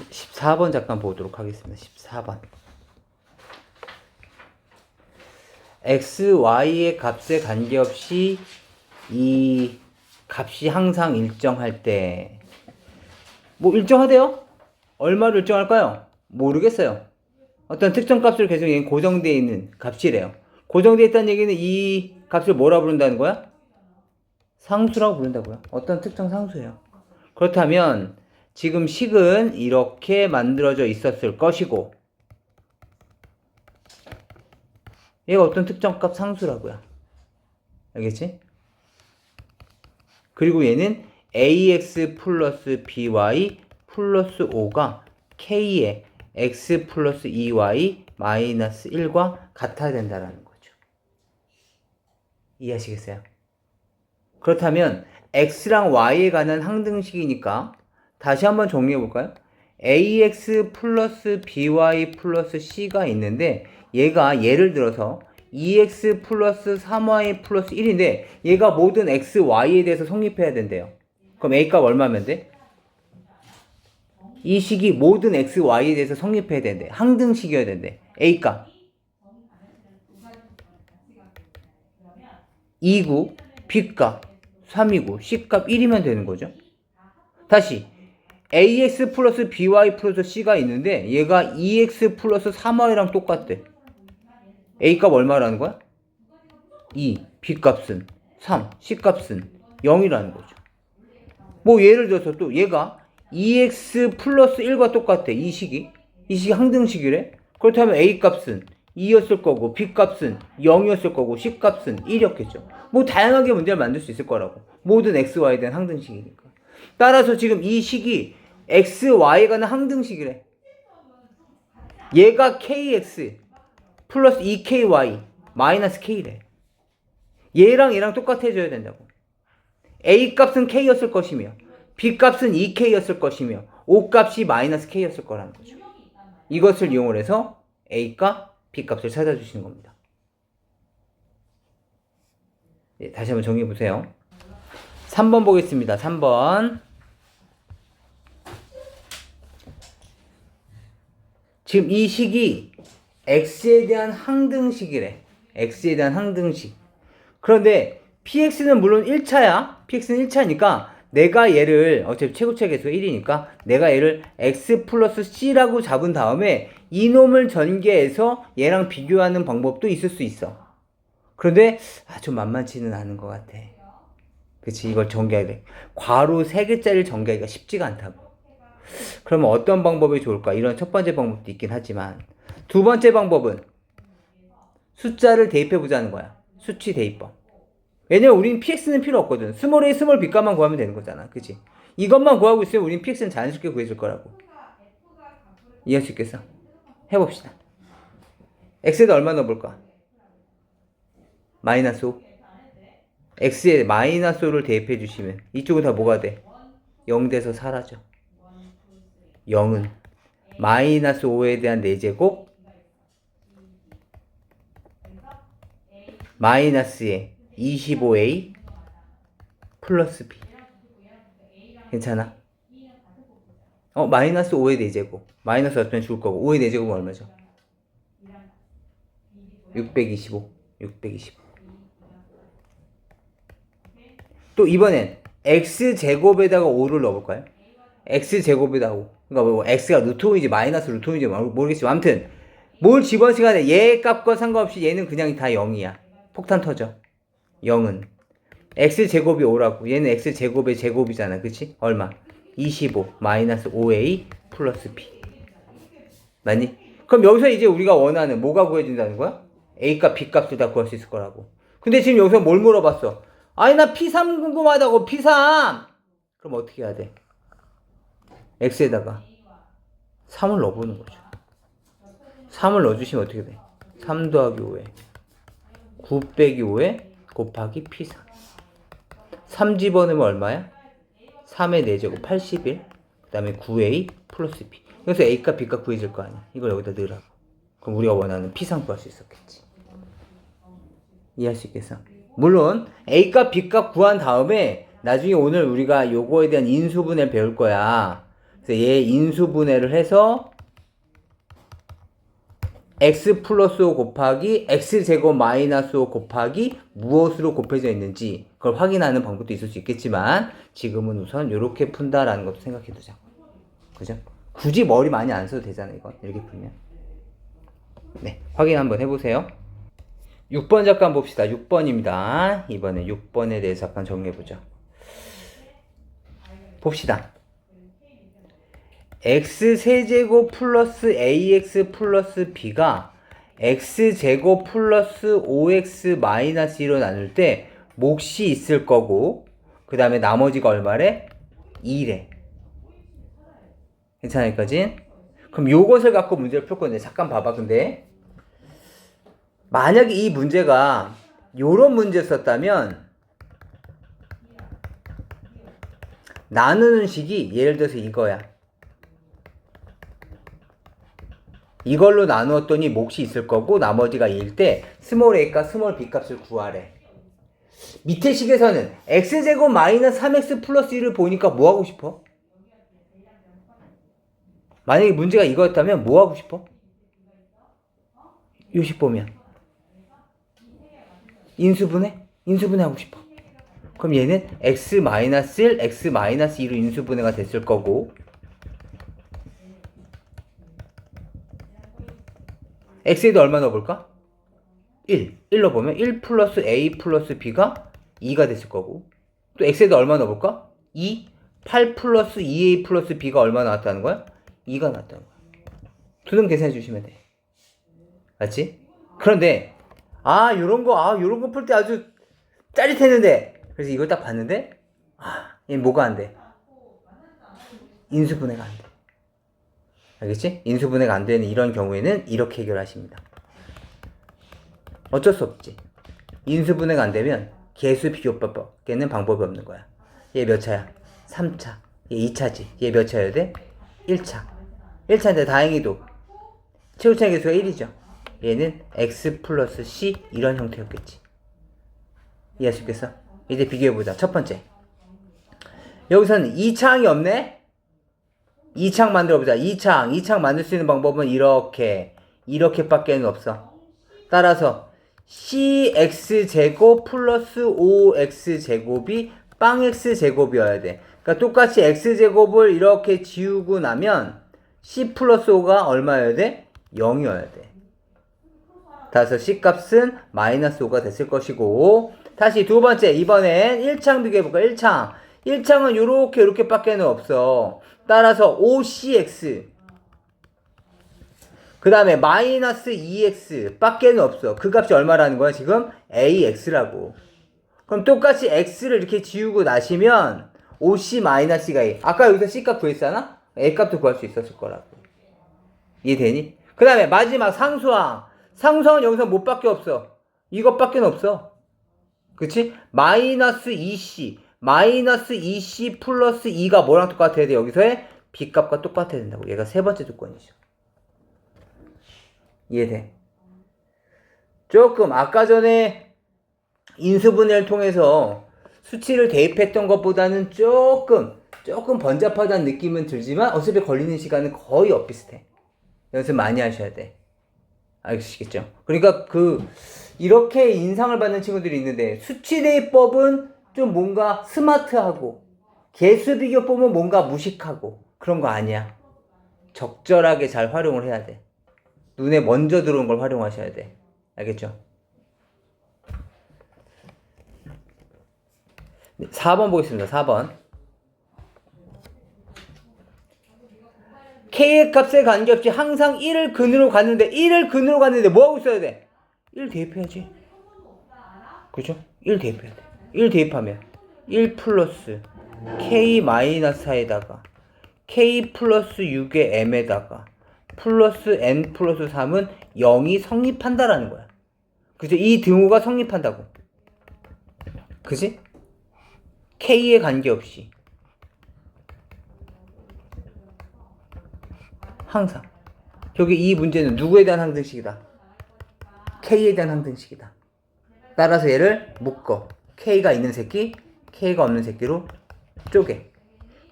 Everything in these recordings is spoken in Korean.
14번 잠깐 보도록 하겠습니다. 14번. x, y의 값에 관계없이 이 값이 항상 일정할 때, 뭐 일정하대요? 얼마로 일정할까요? 모르겠어요. 어떤 특정 값을 계속 고정되어 있는 값이래요. 고정되어 있다는 얘기는 이 값을 뭐라 부른다는 거야? 상수라고 부른다고요. 어떤 특정 상수예요. 그렇다면 지금 식은 이렇게 만들어져 있었을 것이고, 얘가 어떤 특정 값 상수라고요. 알겠지? 그리고 얘는 ax 플러스 by 플러스 5가 k의 x 플러스 2y 마이너스 1과 같아야 된다는 거죠. 이해하시겠어요? 그렇다면 x랑 y에 관한 항등식이니까 다시 한번 정리해 볼까요? ax 플러스 by 플러스 c가 있는데 얘가 예를 들어서 2x 플러스 3y 플러스 1인데 얘가 모든 x, y에 대해서 성립해야 된대요. 그럼 a값 얼마면 돼? 이 식이 모든 x, y에 대해서 성립해야 된대. 항등식이어야 된대. a값 2구, b값 3이고 c값 1이면 되는 거죠. 다시 ax 플러스 by 플러스 c가 있는데 얘가 2x 플러스 3y랑 똑같대. a값 얼마라는 거야? 2, b값은 3, c값은 0이라는 거죠. 뭐 예를 들어서 또 얘가 2x 플러스 1과 똑같아. 이 식이 항등식이래. 그렇다면 a값은 2였을 거고 b값은 0이었을 거고 c값은 1이었겠죠. 뭐 다양하게 문제를 만들 수 있을 거라고. 모든 x, y에 대한 항등식이니까. 따라서 지금 이 식이 x, y에 관한 항등식이래. 얘가 kx 플러스 2ky 마이너스 k래. 얘랑 얘랑 똑같아져야 된다고. a값은 k였을 것이며 b값은 2k였을 것이며 5값이 마이너스 k였을 거라는 거죠. 이것을 이용을 해서 a값, b값을 찾아주시는 겁니다. 네, 다시 한번 정리해 보세요. 3번 보겠습니다. 3번. 지금 이 식이 x에 대한 항등식이래. x에 대한 항등식. 그런데 px는 물론 1차야. px는 1차니까 내가 얘를 어차피 최고차 계수가 1이니까 내가 얘를 x 플러스 c라고 잡은 다음에 이놈을 전개해서 얘랑 비교하는 방법도 있을 수 있어. 그런데 좀 만만치는 않은 것 같아. 그치, 이걸 전개해야 돼. 괄호 3개짜리를 전개하기가 쉽지가 않다고. 그러면 어떤 방법이 좋을까? 이런 첫 번째 방법도 있긴 하지만 두 번째 방법은 숫자를 대입해보자는 거야. 수치 대입법. 왜냐면 우린 px는 필요 없거든. 스몰 a, 스몰 b값만 구하면 되는 거잖아. 그치? 이것만 구하고 있으면 우린 px는 자연스럽게 구해줄 거라고. 이해할 수 있겠어? 해봅시다. x에다 얼마 넣어볼까? 마이너스 5. x에 마이너스 5를 대입해 주시면 이쪽은 다 뭐가 돼? 0 돼서 사라져. 0은 마이너스 5에 대한 4제곱 마이너스에 25a 플러스 b. 괜찮아? 마이너스 5의 4제곱. 마이너스 어쩌면 죽을 거고 5의 4제곱은 얼마죠? 625. 또 이번엔 x제곱에다가 5를 넣어볼까요? x제곱에다가 5. 그러니까 뭐 x가 루트인지 마이너스 루트인지 모르겠지만 아무튼 뭘 집어넣으시 간에 얘 값과 상관없이 얘는 그냥 다 0이야. 폭탄 터져. 0은 x제곱이 5라고. 얘는 x제곱의 제곱이잖아. 그치? 얼마? 25 마이너스 5a 플러스 b. 맞니? 그럼 여기서 이제 우리가 원하는 뭐가 구해진다는 거야? a값, b값을 다 구할 수 있을 거라고. 근데 지금 여기서 뭘 물어봤어? 아니 나 P3 궁금하다고. P3. 그럼 어떻게 해야 돼? x에다가 3을 넣어보는 거죠. 3을 넣어주시면 어떻게 돼? 3 더하기 5에 9 빼기 5에 곱하기 P3. 3 집어넣으면 얼마야? 3의 4제곱 81. 그 다음에 9a 플러스 b. 그래서 a값 b값 구해질 거 아니야. 이걸 여기다 넣으라고. 그럼 우리가 원하는 P3 구할 수 있었겠지. 이해할 수 있겠어? 물론 a값 b값 구한 다음에 나중에 오늘 우리가 요거에 대한 인수분해 배울 거야. 그래서 얘 인수분해를 해서 x 플러스 5 곱하기 x제곱 마이너스 5 곱하기 무엇으로 곱해져 있는지 그걸 확인하는 방법도 있을 수 있겠지만 지금은 우선 이렇게 푼다라는 것도 생각해 두자. 그죠? 굳이 머리 많이 안 써도 되잖아 이건 이렇게 풀면. 네, 확인 한번 해보세요. 6번 잠깐 봅시다. 6번입니다. 이번에 6번에 대해서 잠깐 정리해보자. 봅시다. x세제곱 플러스 ax 플러스 b가 x제곱 플러스 5x 마이너스 1로 나눌 때 몫이 있을 거고 그 다음에 나머지가 얼마래? 2래. 괜찮아 여기까지? 그럼 요것을 갖고 문제를 풀 건데 잠깐 봐봐. 근데 만약에 이 문제가 요런 문제였었다면 나누는 식이 예를 들어서 이거야. 이걸로 나누었더니 몫이 있을 거고 나머지가 2일 때 스몰 a과 스몰 b 값을 구하래. 밑에 식에서는 x제곱 마이너스 3x 플러스 1을 보니까 뭐 하고 싶어? 만약에 문제가 이거였다면 뭐 하고 싶어? 요 식 보면 인수분해? 인수분해 하고 싶어. 그럼 얘는 x 마이너스 1, x 마이너스 2로 인수분해가 됐을 거고 x에도 얼마 넣어볼까? 1. 1 넣어보면 1 플러스 a 플러스 b가 2가 됐을 거고 또 x에도 얼마 넣어볼까? 2. 8 플러스 2a 플러스 b가 얼마 나왔다는 거야? 2가 나왔다는 거야. 두 놈 계산해 주시면 돼. 맞지? 그런데 요런 거 풀 때 아주 짜릿했는데 그래서 이걸 딱 봤는데 얘 뭐가 안 돼? 인수분해가 안 돼. 알겠지? 인수분해가 안 되는 이런 경우에는 이렇게 해결하십니다. 어쩔 수 없지. 인수분해가 안 되면 개수 비교법밖에는 방법이 없는 거야. 얘 몇 차야? 3차. 얘 2차지. 얘 몇 차여야 돼? 1차. 1차인데 다행히도 최고차의 개수가 1이죠. 얘는 x 플러스 c 이런 형태였겠지. 이해할 수 있겠어? 이제 비교해보자. 첫 번째. 여기서는 2차항이 없네? 2창 만들어보자. 2창 만들 수 있는 방법은 이렇게 밖에는 없어. 따라서 cx제곱 플러스 5x제곱이 빵 x제곱이어야 돼. 그러니까 똑같이 x제곱을 이렇게 지우고 나면 c 플러스 5가 얼마여야 돼? 0이어야 돼. 따라서 c 값은 마이너스 5가 됐을 것이고 다시 두 번째 이번엔 1창 비교해볼까? 1창은 요렇게 밖에는 없어. 따라서 5cx 그 다음에 마이너스 2x 밖에는 없어. 그 값이 얼마라는 거야 지금? ax라고. 그럼 똑같이 x를 이렇게 지우고 나시면 5c 마이너스가 a. 아까 여기서 c값 구했잖아? a값도 구할 수 있었을 거라고. 이해되니? 그 다음에 마지막 상수항은 여기서 뭐밖에 없어? 이것밖에 없어. 그치? 마이너스 2c 플러스 2가 뭐랑 똑같아야 돼? 여기서의 b값과 똑같아야 된다고. 얘가 세 번째 조건이죠. 이해돼? 조금 아까 전에 인수분해를 통해서 수치를 대입했던 것보다는 조금 번잡하다는 느낌은 들지만 어차피 걸리는 시간은 거의 엇비슷해. 연습 많이 하셔야 돼. 아시겠죠? 그러니까 이렇게 인상을 받는 친구들이 있는데 수치 대입법은 좀 뭔가 스마트하고 개수 비교법은 뭔가 무식하고 그런 거 아니야. 적절하게 잘 활용을 해야 돼. 눈에 먼저 들어온 걸 활용하셔야 돼. 알겠죠? 4번 보겠습니다. 4번. K의 값에 관계없이 항상 1을 근으로 갔는데 뭐 하고 있어야 돼? 1 대입해야지. 그죠? 1 대입해야 돼. 1 대입하면 1 플러스 K 마이너스 4에다가 K 플러스 6의 M에다가 플러스 N 플러스 3은 0이 성립한다라는 거야. 그죠? 이 등호가 성립한다고. 그지? K에 관계없이. 항상. 여기 이 문제는 누구에 대한 항등식이다? K에 대한 항등식이다. 따라서 얘를 묶어. K가 있는 새끼, K가 없는 새끼로 쪼개.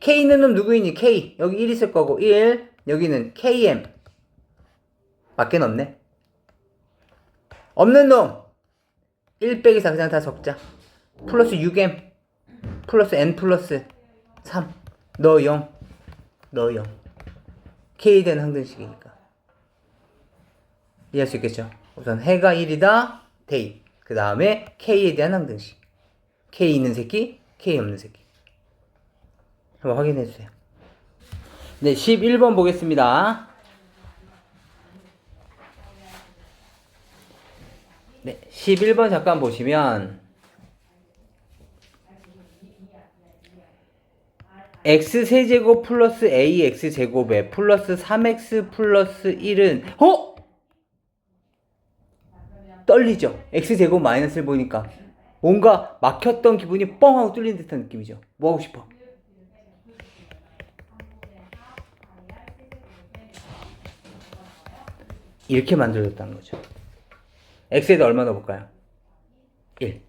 K 있는 놈 누구이니? K. 여기 1 있을 거고 1. 여기는 KM. 밖에 없네. 없는 놈 1 빼기 4 그냥 다 적자. 플러스 6M 플러스 N 플러스 3. 너 0. 너 0. K에 대한 항등식이니까. 이해할 수 있겠죠? 우선 해가 1이다. 대입. 그 다음에 K에 대한 항등식. K 있는 새끼, K 없는 새끼. 한번 확인해 주세요. 네, 11번 보겠습니다. 네, 11번 잠깐 보시면 x세제곱 플러스 ax제곱에 플러스 3x 플러스 1은 떨리죠? x제곱 마이너스를 보니까 뭔가 막혔던 기분이 뻥 하고 뚫린 듯한 느낌이죠. 뭐 하고 싶어? 이렇게 만들어졌다는 거죠. x에다 얼마 넣어볼까요? 1.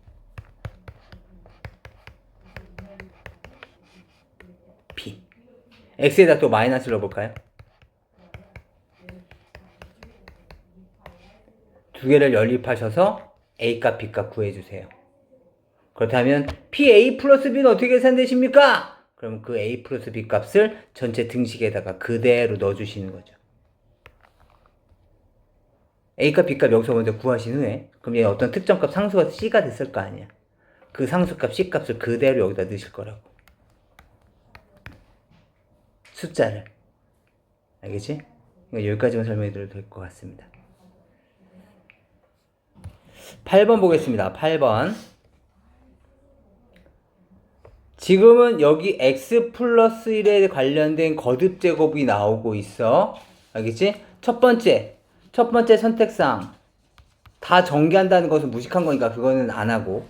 b. x에다 또 마이너스를 넣어볼까요? 두 개를 연립하셔서 a값 b값 구해주세요. 그렇다면 pa 플러스 b는 어떻게 계산되십니까? 그럼 그 a 플러스 b 값을 전체 등식에다가 그대로 넣어주시는 거죠. a값 b값 여기서 먼저 구하신 후에 그럼 얘 어떤 특정값 상수가 c가 됐을 거 아니야. 그 상수값 c값을 그대로 여기다 넣으실 거라고. 숫자를. 알겠지? 여기까지만 설명해 드려도 될 것 같습니다. 8번 보겠습니다. 8번. 지금은 여기 x 플러스 1에 관련된 거듭 제곱이 나오고 있어. 알겠지? 첫 번째 선택상 다 전개한다는 것은 무식한 거니까 그거는 안 하고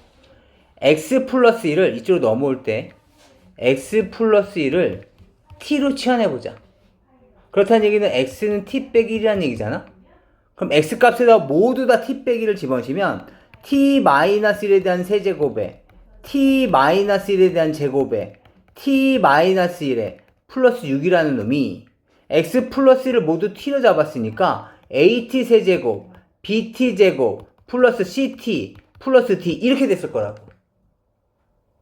x 플러스 1을 이쪽으로 넘어올 때 x 플러스 1을 t로 치환해보자. 그렇다는 얘기는 x는 t 빼기 1이라는 얘기잖아? 그럼 x 값에다 모두 다 t 빼기를 집어넣으시면 t-1에 대한 세제곱에 t-1에 대한 제곱에 t-1에 플러스 6이라는 놈이 x 플러스 1을 모두 t로 잡았으니까 at 세제곱 bt 제곱 플러스 ct 플러스 d 이렇게 됐을 거라고.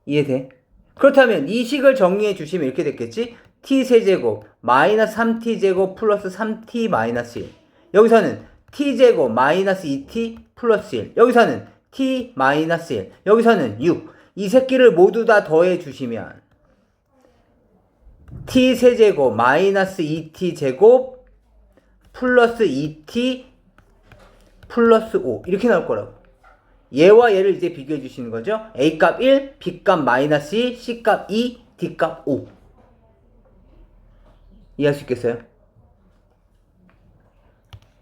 이해돼? 그렇다면 이 식을 정리해 주시면 이렇게 됐겠지? t 세제곱 마이너스 3t 제곱 플러스 3t 마이너스 1. 여기서는 t 제곱 마이너스 2t 플러스 1. 여기서는 t 마이너스 1. 여기서는 6. 이 새끼를 모두 다 더해 주시면 t 세제곱 마이너스 2t 제곱 플러스 2t 플러스 5 이렇게 나올 거라고. 얘와 얘를 이제 비교해 주시는 거죠. a값 1, b값 마이너스 2, c값 2, d값 5. 이해할 수 있겠어요?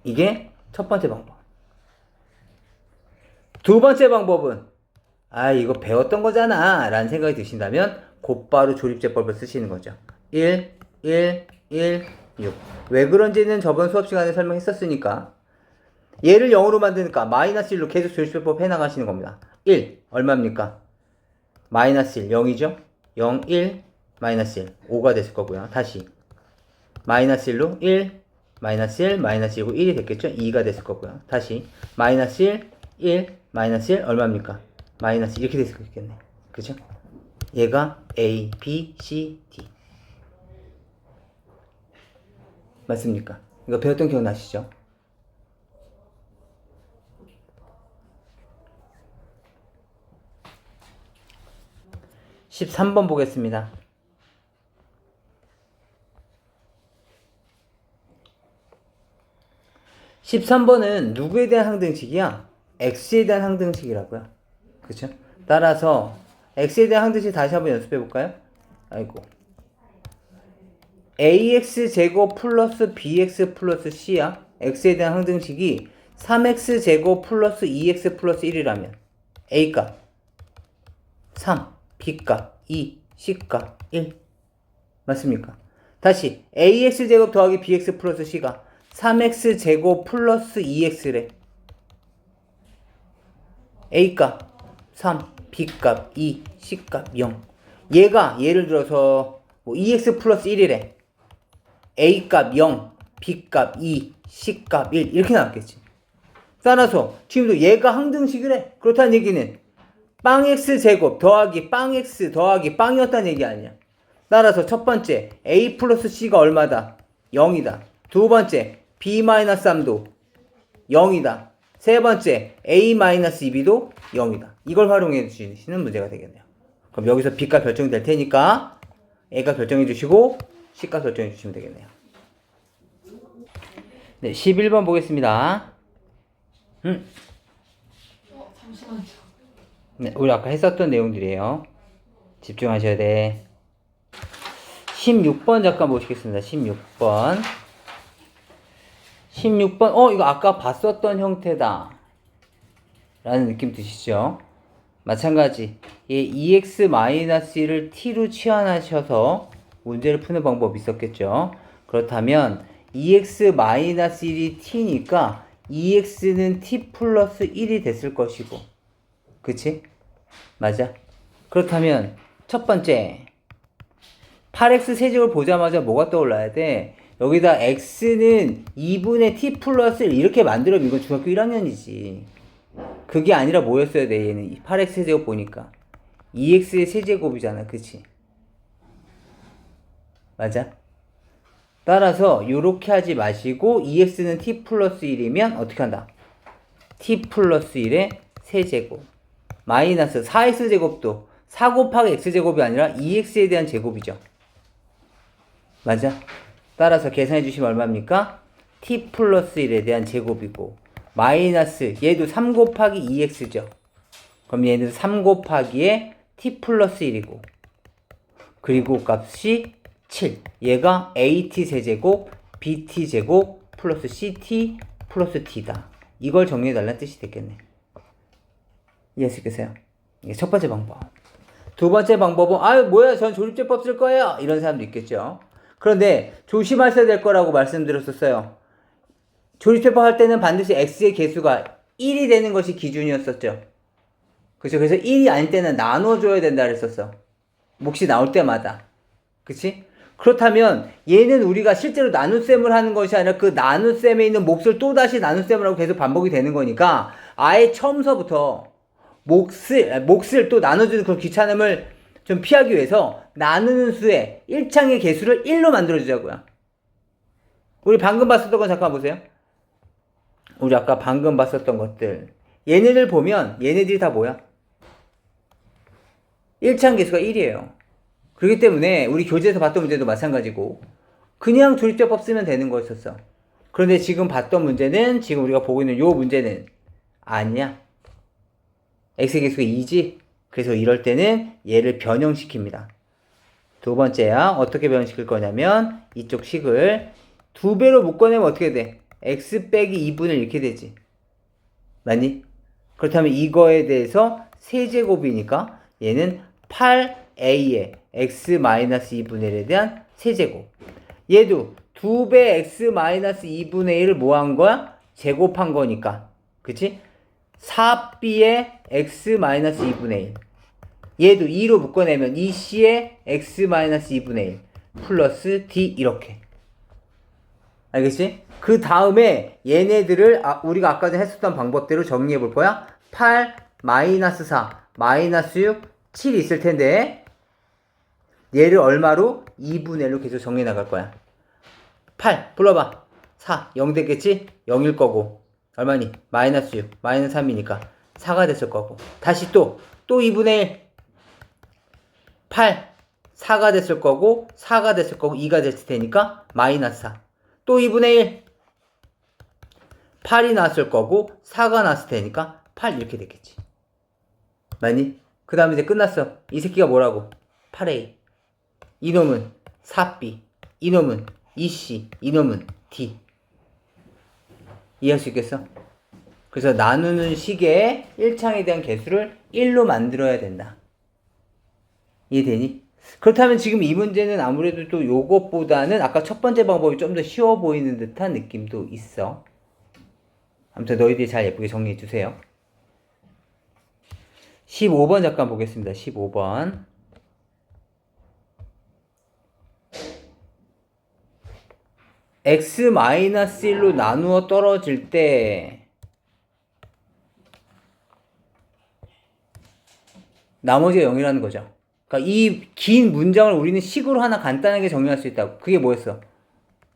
이게 첫 번째 방법. 두 번째 방법은 이거 배웠던 거잖아 라는 생각이 드신다면 곧바로 조립제법을 쓰시는 거죠. 1, 1, 1, 6. 왜 그런지는 저번 수업 시간에 설명했었으니까 얘를 0으로 만드니까 마이너스 1로 계속 조립제법 해나가시는 겁니다. 1 얼마입니까? 마이너스 1 0이죠? 0, 1, 마이너스 1 5가 됐을 거고요. 다시 마이너스 1로 1, 마이너스 1, 마이너스 1이고 1이 됐겠죠? 2가 됐을 거고요. 다시 마이너스 1, 1, 마이너스 1 얼마입니까? 마이너스 이렇게 됐을 거 있겠네. 그죠? 얘가 A, B, C, D. 맞습니까? 이거 배웠던 기억나시죠? (13번) 보겠습니다. (13번은) 누구에 대한 항등식이야? x에 대한 항등식이라고요. 그쵸? 따라서 x에 대한 항등식 다시 한번 연습해 볼까요? ax제곱 플러스 bx 플러스 c야. x에 대한 항등식이 3x제곱 플러스 2x 플러스 1이라면 a값 3, b값 2, c값 1. 맞습니까? 다시 ax제곱 더하기 bx 플러스 c가 3x제곱 플러스 2x래. a값 3, b값 2, c값 0. 얘가 예를 들어서 뭐 2x 플러스 1이래. a 값 0, b 값 2, c 값 1 이렇게 나왔겠지. 따라서 지금도 얘가 항등식이래. 그렇다는 얘기는 빵 x 제곱 더하기 빵 x 더하기 빵이었다는 얘기 아니야. 따라서 첫 번째 a 플러스 c가 얼마다? 0이다. 두 번째 b-3도 0이다. 세 번째 a-2b도 0이다. 이걸 활용해 주시는 문제가 되겠네요. 그럼 여기서 b가 결정이 될 테니까 a가 결정해 주시고 c가 결정해 주시면 되겠네요. 네, 11번 보겠습니다. 잠시만요. 네, 우리 아까 했었던 내용들이에요. 집중하셔야 돼. 16번 잠깐 보시겠습니다. 16번. 16번, 이거 아까 봤었던 형태다. 라는 느낌 드시죠? 마찬가지. 얘 2x-1을 t로 치환하셔서 문제를 푸는 방법이 있었겠죠? 그렇다면 2x-1이 t니까 2x는 t 플러스 1이 됐을 것이고. 그치? 맞아? 그렇다면 첫 번째 8x 세제곱을 보자마자 뭐가 떠올라야 돼? 여기다 x는 2분의 t 플러스 1 이렇게 만들면 이건 중학교 1학년이지. 그게 아니라 뭐였어야 돼? 얘는 8x 세제곱 보니까 2x의 세제곱이잖아. 그치? 맞아? 따라서 요렇게 하지 마시고 2x는 t 플러스 1이면 어떻게 한다? t 플러스 1의 세제곱 마이너스 4x 제곱도 4 곱하기 x제곱이 아니라 2x에 대한 제곱이죠. 맞아? 따라서 계산해 주시면 얼마입니까? t 플러스 1에 대한 제곱이고 마이너스 얘도 3 곱하기 2x죠. 그럼 얘는 3 곱하기에 t 플러스 1이고 그리고 값이 7. 얘가 at 세제곱 bt 제곱 플러스 ct 플러스 t다. 이걸 정리해 달라는 뜻이 되겠네. 이해하시겠어요? 이게 첫 번째 방법. 두 번째 방법은 아유 뭐야 전 조립제법 쓸 거예요 이런 사람도 있겠죠. 그런데 조심하셔야 될 거라고 말씀드렸었어요. 조립제법 할 때는 반드시 x의 개수가 1이 되는 것이 기준이었었죠. 그렇죠? 그래서 1이 아닐 때는 나눠줘야 된다 그랬었어. 몫이 나올 때마다. 그치? 그렇다면 얘는 우리가 실제로 나눗셈을 하는 것이 아니라 그 나눗셈에 있는 몫을 또다시 나눗셈을 하고 계속 반복이 되는 거니까 아예 처음서부터 몫을 또 나눠주는 그런 귀찮음을 좀 피하기 위해서 나누는 수의 1창의 개수를 1로 만들어주자고요. 우리 방금 봤었던 건 잠깐 보세요. 우리 아까 방금 봤었던 것들 얘네들 보면 얘네들이 다 뭐야? 1창 개수가 1이에요. 그렇기 때문에 우리 교재에서 봤던 문제도 마찬가지고 그냥 조립제법 쓰면 되는 거였었어. 그런데 지금 봤던 문제는 지금 우리가 보고 있는 요 문제는 아니야. x의 개수가 2지? 그래서 이럴 때는 얘를 변형시킵니다. 두 번째야. 어떻게 변형시킬 거냐면 이쪽 식을 2배로 묶어내면 어떻게 돼? x 빼기 2분의 1 이렇게 되지. 맞니? 그렇다면 이거에 대해서 세제곱이니까 얘는 8a의 x-2분의 1에 대한 세제곱. 얘도 2배 x-2분의 1을 뭐 한 거야? 제곱한 거니까. 그치? 4b의 x-2분의 1. 얘도 2로 묶어내면 2c의 x-2분의 1 플러스 d 이렇게. 알겠지? 그 다음에 얘네들을 우리가 아까 전에 했었던 방법대로 정리해 볼 거야. 8, 마이너스 4, 마이너스 6, 7 있을 텐데 얘를 얼마로? 2분의 1로 계속 정리해 나갈 거야. 8 불러봐. 4 0 됐겠지? 0일 거고 얼마니? 마이너스 6 마이너스 3이니까 4가 됐을 거고 다시 또 2분의 1 8 4가 됐을 거고 4가 됐을 거고 2가 됐을 테니까 마이너스 4 또 2분의 1 8이 나왔을 거고 4가 나왔을 테니까 8 이렇게 됐겠지. 맞니? 그 다음에 이제 끝났어. 이 새끼가 뭐라고? 8a. 이놈은 4b. 이놈은 2c. 이놈은 d. 이해할 수 있겠어? 그래서 나누는 식의 1창에 대한 개수를 1로 만들어야 된다. 이해되니? 그렇다면 지금 이 문제는 아무래도 또 요것보다는 아까 첫 번째 방법이 좀 더 쉬워 보이는 듯한 느낌도 있어. 아무튼 너희들이 잘 예쁘게 정리해 주세요. 15번 잠깐 보겠습니다. 15번. x-1로 나누어 떨어질 때 나머지가 0이라는 거죠. 그러니까 이 긴 문장을 우리는 식으로 하나 간단하게 정리할 수 있다고. 그게 뭐였어?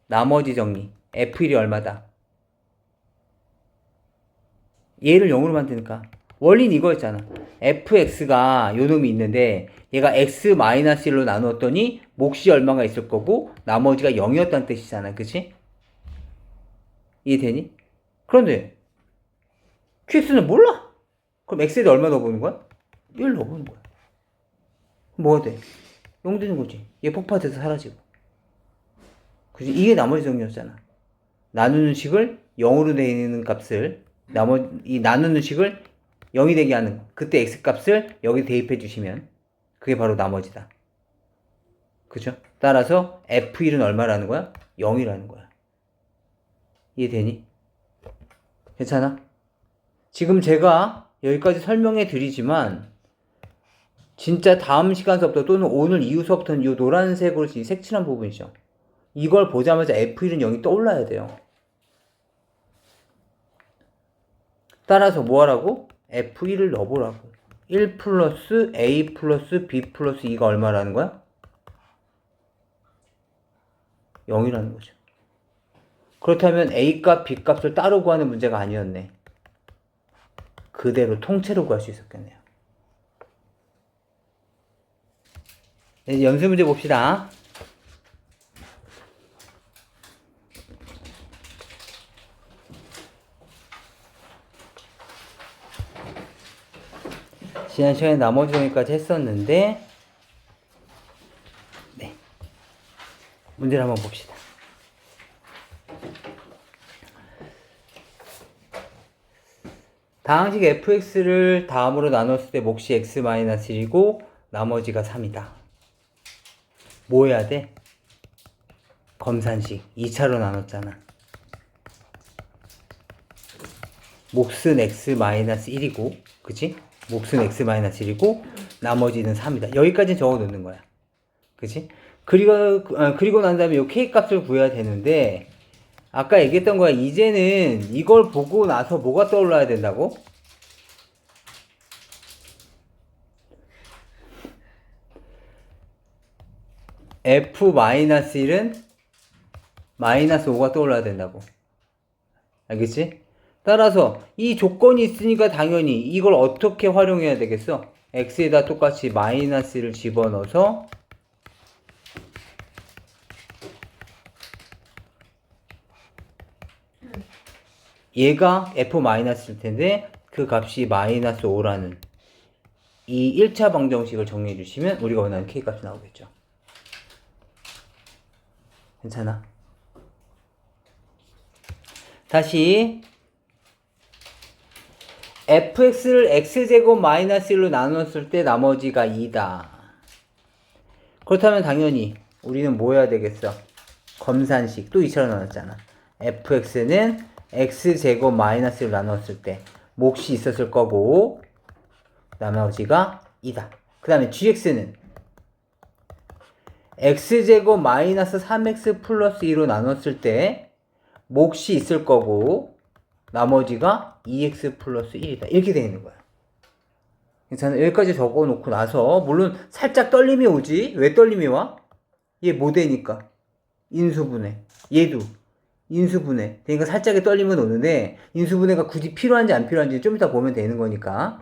나머지 정리. f1이 얼마다? 얘를 0으로 만드니까 원리는 이거였잖아. fx가 요 놈이 있는데 얘가 x-1로 나누었더니 몫이 얼마가 있을 거고 나머지가 0이었다는 뜻이잖아. 그치? 이해되니? 그런데 qx는 몰라. 그럼 x에다 얼마 넣어보는 거야? 1 넣어보는 거야. 뭐가 돼? 0 되는 거지. 얘 폭파돼서 사라지고. 그지? 이게 나머지 정리였잖아. 나누는 식을 0으로 되는 값을 이 나누는 식을 0이 되게 하는 거. 그때 x 값을 여기 대입해 주시면 그게 바로 나머지다. 그죠? 따라서 f1은 얼마라는 거야? 0이라는 거야. 이해되니? 괜찮아? 지금 제가 여기까지 설명해 드리지만 진짜 다음 시간 수업부터 또는 오늘 이후 수업부터는 이 노란색으로 색칠한 부분이죠. 이걸 보자마자 f1은 0이 떠올라야 돼요. 따라서 뭐 하라고? f1을 넣어보라고. 1 플러스 a 플러스 b 플러스 2가 얼마라는 거야? 0이라는 거죠. 그렇다면 a 값, b 값을 따로 구하는 문제가 아니었네. 그대로 통째로 구할 수 있었겠네요. 이제 연습 문제 봅시다. 지난 시간에 나머지 정리까지 했었는데 네, 문제를 한번 봅시다. 다항식 fx를 다음으로 나눴을 때 몫이 x-1이고 나머지가 3이다. 뭐 해야 돼? 검산식 2차로 나눴잖아. 몫은 x-1이고 그치? 몫은 x-1이고 나머지는 3이다. 여기까지는 적어 놓는 거야. 그치? 그리고 난 다음에 이 k 값을 구해야 되는데 아까 얘기했던 거야. 이제는 이걸 보고 나서 뭐가 떠올라야 된다고? f-1은 마이너스 5가 떠올라야 된다고. 알겠지? 따라서 이 조건이 있으니까 당연히 이걸 어떻게 활용해야 되겠어? x에다 똑같이 마이너스를 집어넣어서 얘가 f-일 텐데 그 값이 마이너스 5라는 이 1차 방정식을 정리해 주시면 우리가 원하는 k 값이 나오겠죠. 괜찮아? 다시 fx를 x제곱 마이너스 1로 나눴을 때 나머지가 2다. 그렇다면 당연히 우리는 뭐 해야 되겠어? 검산식 또 2차로 나눴잖아. fx는 x제곱 마이너스 1로 나눴을 때 몫이 있었을 거고 나머지가 2다. 그 다음에 gx는 x제곱 마이너스 3x 플러스 2로 나눴을 때 몫이 있을 거고 나머지가 2x 플러스 1이다. 이렇게 되어 있는 거야. 괜찮아? 여기까지 적어놓고 나서 물론 살짝 떨림이 오지. 왜 떨림이 와? 얘 뭐 되니까 인수분해. 얘도 인수분해. 그러니까 살짝의 떨림은 오는데 인수분해가 굳이 필요한지 안 필요한지 좀 이따 보면 되는 거니까.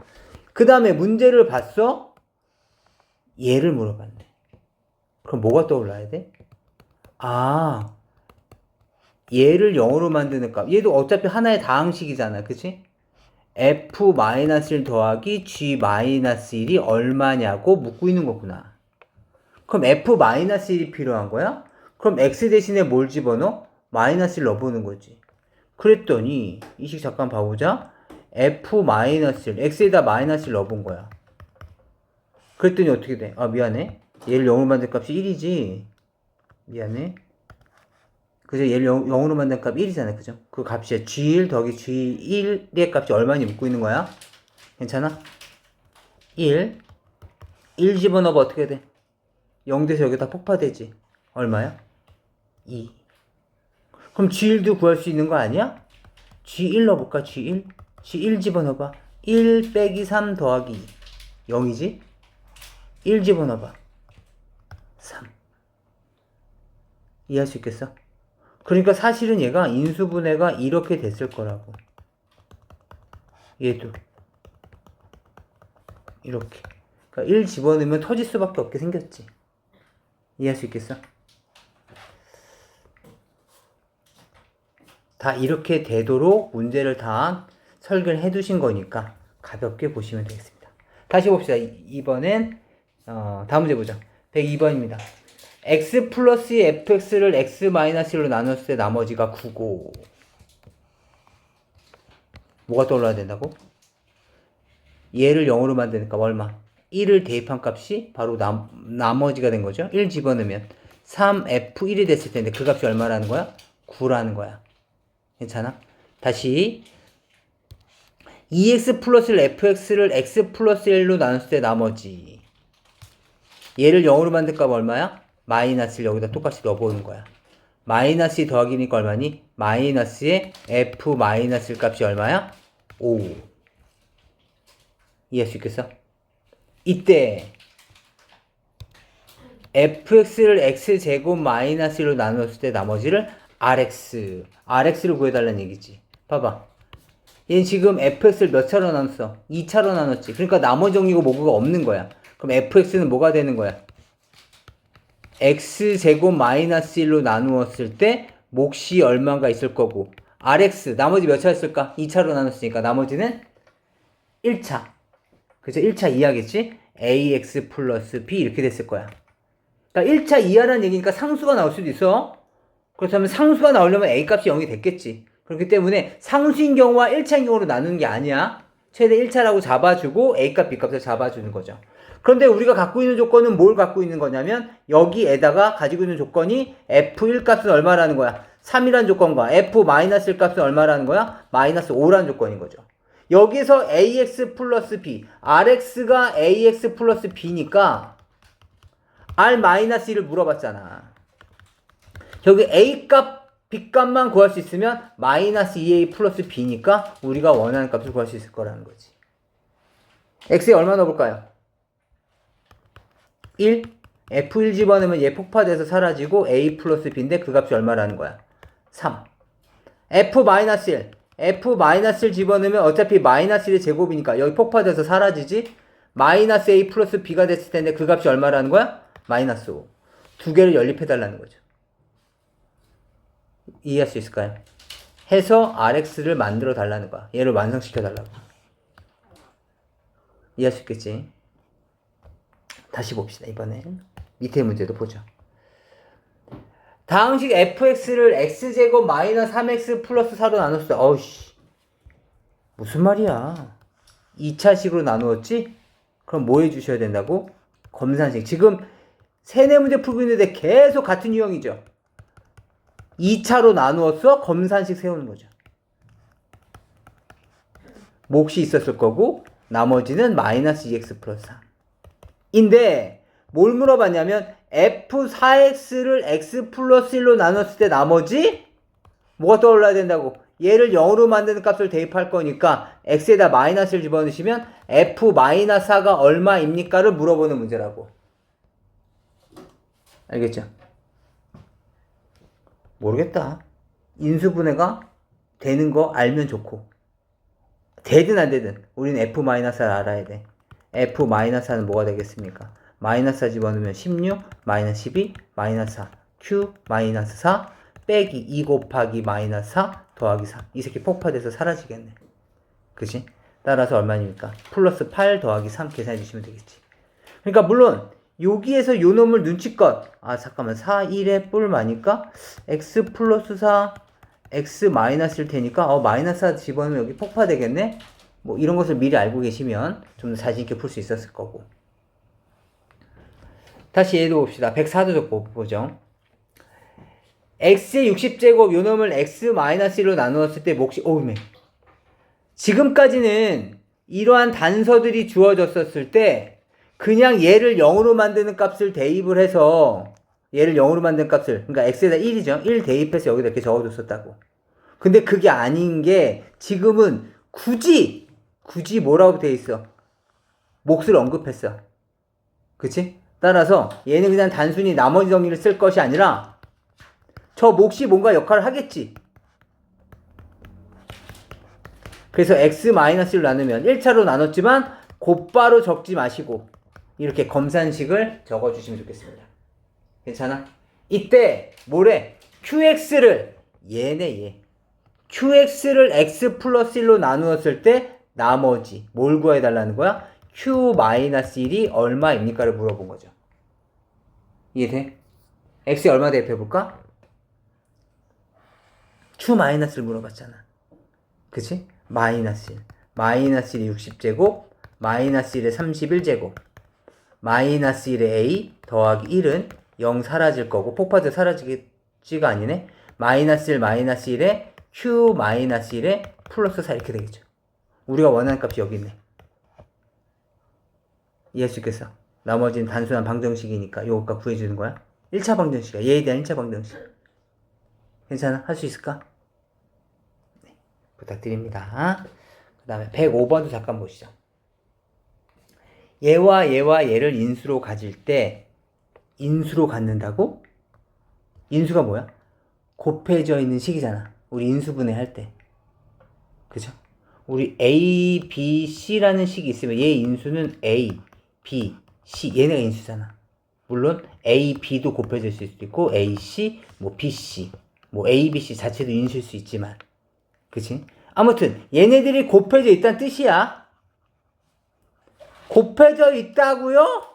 그 다음에 문제를 봤어? 얘를 물어봤네. 그럼 뭐가 떠올라야 돼? 아, 얘를 0으로 만드는 값. 얘도 어차피 하나의 다항식이잖아. 그치? f-1 더하기 g-1이 얼마냐고 묻고 있는 거구나. 그럼 f-1이 필요한 거야? 그럼 x 대신에 뭘 집어넣어? 마이너스를 넣어보는 거지. 그랬더니 이 식 잠깐 봐보자. f-1 x에다 마이너스를 넣어본 거야. 그랬더니 어떻게 돼? 아 미안해. 얘를 0으로 만든 값이 1이지. 미안해. 그죠? 얘를 0으로 만든 값 1이잖아. 그죠? 그 값이 g1 더하기 g1의 값이 얼마인지 묻고 있는 거야. 괜찮아? 1 집어넣어봐. 어떻게 돼? 0 돼서 여기다 폭파되지. 얼마야? 2. 그럼 G1도 구할 수 있는 거 아니야? G1 넣어볼까? G1? G1 집어넣어봐. 1 빼기 3 더하기 0이지? 1 집어넣어봐. 3. 이해할 수 있겠어? 그러니까 사실은 얘가 인수분해가 이렇게 됐을 거라고. 얘도 이렇게. 그러니까 1 집어넣으면 터질 수밖에 없게 생겼지. 이해할 수 있겠어? 다 이렇게 되도록 문제를 다 설계를 해 두신 거니까 가볍게 보시면 되겠습니다. 다시 봅시다. 이번엔 다음 문제 보자. 102번입니다. x 플러스 fx를 x 마이너스 1로 나눴을 때 나머지가 9고 뭐가 떠올라야 된다고? 얘를 0으로 만드니까 얼마? 1을 대입한 값이 바로 나머지가 된 거죠. 1 집어넣으면 3f1이 됐을 텐데 그 값이 얼마라는 거야? 9라는 거야. 괜찮아? 다시 2x 플러스 fx를 x 플러스 1로 나눴을 때 나머지 얘를 0으로 만들 값 얼마야? 마이너스를 여기다 똑같이 넣어보는 거야. 마이너스 더하기니까 얼마니? 마이너스에 f 마이너스 값이 얼마야? 5. 이해할 수 있겠어? 이때 fx를 x제곱 마이너스 1로 나눴을 때 나머지를 rx를 구해달라는 얘기지. 봐봐. 얘는 지금 fx를 몇 차로 나눴어? 2차로 나눴지. 그러니까 나머지 정리고 뭐가 없는 거야. 그럼 fx는 뭐가 되는 거야? x제곱 마이너스 1로 나누었을 때 몫이 얼마가 있을 거고 rx 나머지 몇 차였을까? 2차로 나눴으니까 나머지는 1차. 그죠? 1차 이하겠지? ax 플러스 b 이렇게 됐을 거야. 그러니까 1차 이하라는 얘기니까 상수가 나올 수도 있어. 그렇다면 상수가 나오려면 a 값이 0이 됐겠지. 그렇기 때문에 상수인 경우와 1차인 경우로 나누는 게 아니야. 최대 1차라고 잡아주고 a 값, b 값을 잡아주는 거죠. 그런데 우리가 갖고 있는 조건은 뭘 갖고 있는 거냐면 여기에다가 가지고 있는 조건이 f1 값은 얼마라는 거야? 3이라는 조건과 f-1 값은 얼마라는 거야? 마이너스 5라는 조건인 거죠. 여기서 ax 플러스 b, rx가 ax 플러스 b니까 r-1을 물어봤잖아. 여기 a 값, b 값만 구할 수 있으면 마이너스 2a 플러스 b니까 우리가 원하는 값을 구할 수 있을 거라는 거지. x에 얼마 넣어볼까요? 1, f1 집어넣으면 얘 폭파돼서 사라지고 a 플러스 b인데 그 값이 얼마라는 거야? 3. f-1, f-1 집어넣으면 어차피 마이너스 1의 제곱이니까 여기 폭파돼서 사라지지? 마이너스 a 플러스 b가 됐을 텐데 그 값이 얼마라는 거야? 마이너스 5. 두 개를 연립해달라는 거죠. 이해할 수 있을까요? 해서 rx를 만들어 달라는 거야. 얘를 완성시켜 달라고. 이해할 수 있겠지? 다시 봅시다. 이번엔 밑에 문제도 보죠. 다음식 fx를 x제곱 마이너스 3x 플러스 4로 나눴을 때 어우씨 무슨 말이야. 2차식으로 나누었지? 그럼 뭐 해주셔야 된다고? 검산식. 지금 세네 문제 풀고 있는데 계속 같은 유형이죠. 2차로 나누었어? 검산식 세우는 거죠. 몫이 있었을 거고 나머지는 마이너스 2x 플러스 3 인데 뭘 물어봤냐면 f4x를 x 플러스 1로 나눴을 때 나머지 뭐가 떠올라야 된다고? 얘를 0으로 만드는 값을 대입할 거니까 x에다 마이너스를 집어넣으시면 f-4가 얼마입니까를 물어보는 문제라고. 알겠죠? 모르겠다. 인수분해가 되는 거 알면 좋고 되든 안 되든 우리는 f-를 알아야 돼. f-는 뭐가 되겠습니까? 마이너스 4 집어넣으면 16, 마이너스 12, 마이너스 4, q, 마이너스 4, 빼기 2 곱하기 마이너스 4, 더하기 4. 이 새끼 폭파돼서 사라지겠네. 그치? 따라서 얼마입니까? 플러스 8 더하기 3 계산해 주시면 되겠지. 그러니까 물론 여기에서 요 놈을 눈치껏 잠깐만 4, 1에 뿔마니까 x 플러스 4, x 마이너스일 테니까 마이너스 4 집어넣으면 여기 폭파되겠네? 뭐 이런 것을 미리 알고 계시면 좀 더 자신있게 풀 수 있었을 거고. 다시 얘도 봅시다. 104도 보죠. x의 60제곱 요 놈을 x-1로 나누었을 때 몫이 지금까지는 이러한 단서들이 주어졌었을 때 그냥 얘를 0으로 만드는 값을 대입을 해서 얘를 0으로 만든 값을, 그러니까 x에다 1이죠. 1 대입해서 여기다 이렇게 적어줬었다고. 근데 그게 아닌 게 지금은 굳이 뭐라고 돼 있어? 몫을 언급했어. 그치? 따라서 얘는 그냥 단순히 나머지 정리를 쓸 것이 아니라 저 몫이 뭔가 역할을 하겠지. 그래서 x-1을 나누면 1차로 나눴지만 곧바로 적지 마시고 이렇게 검산식을 적어주시면 좋겠습니다. 괜찮아? 이때 뭐래? qx를 얘네. qx를 x 플러스 1로 나누었을 때 나머지 뭘 구해달라는 거야? q-1이 얼마입니까? 를 물어본 거죠. 이해돼? x에 얼마 대입해볼까? q-를 물어봤잖아. 그치? 마이너스 1. 마이너스 1이 60제곱, 마이너스 1에 31제곱, 마이너스 1에 a 더하기 1은 0 사라질 거고, 폭파도 사라지지가 아니네? 마이너스 1, 마이너스 1에 q 마이너스 1에 플러스 4 이렇게 되겠죠. 우리가 원하는 값이 여기 있네. 이해할 수 있겠어? 나머지는 단순한 방정식이니까 요거 값 구해주는 거야. 1차 방정식이야. 얘에 대한 1차 방정식. 괜찮아? 할 수 있을까? 네, 부탁드립니다. 그 다음에 105번도 잠깐 보시죠. 얘와 얘를 인수로 가질 때 인수로 갖는다고? 인수가 뭐야? 곱해져 있는 식이잖아. 우리 인수분해 할 때. 그죠? 우리 A, B, C라는 식이 있으면 얘 인수는 A, B, C 얘네가 인수잖아. 물론 A, B도 곱해질 수도 있고 A, C, 뭐 B, C 뭐 A, B, C 자체도 인수일 수 있지만 그치? 아무튼 얘네들이 곱해져 있다는 뜻이야. 곱해져 있다고요?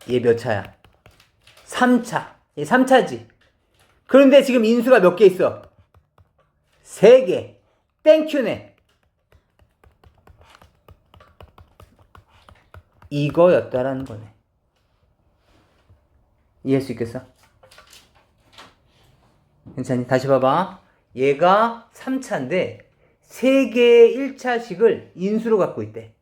얘 몇 차야? 3차. 얘 3차지. 그런데 지금 인수가 몇 개 있어? 3개. 땡큐네. 이거였다라는 거네. 이해할 수 있겠어? 괜찮니? 다시 봐봐. 얘가 3차인데 3개의 1차식을 인수로 갖고 있대.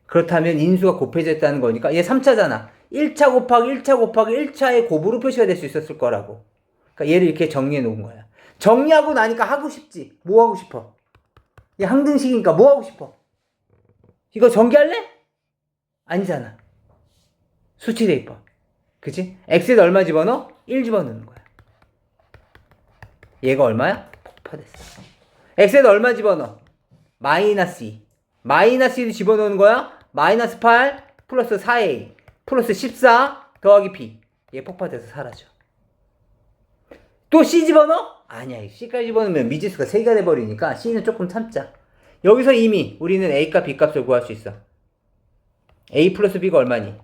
그렇다면 인수가 곱해졌다는 거니까 얘 3차잖아. 1차 곱하기 1차 곱하기 1차의 곱으로 표시가 될 수 있었을 거라고. 그러니까 얘를 이렇게 정리해 놓은 거야. 정리하고 나니까 하고 싶지. 뭐 하고 싶어? 얘 항등식이니까 뭐 하고 싶어? 이거 전개할래? 아니잖아. 수치 대입법. 그치? x에다 얼마 집어넣어? 1 집어넣는 거야. 얘가 얼마야? 폭파됐어. x에다 얼마 집어넣어? 마이너스 2. 마이너스 1을 집어넣는 거야? 마이너스 8 플러스 4a 플러스 14 더하기 b. 얘 폭파돼서 사라져. 또 c 집어넣어? 아니야. c까지 집어넣으면 미지수가 3개가 돼버리니까 c는 조금 참자. 여기서 이미 우리는 a값 b값을 구할 수 있어. a 플러스 b가 얼마니?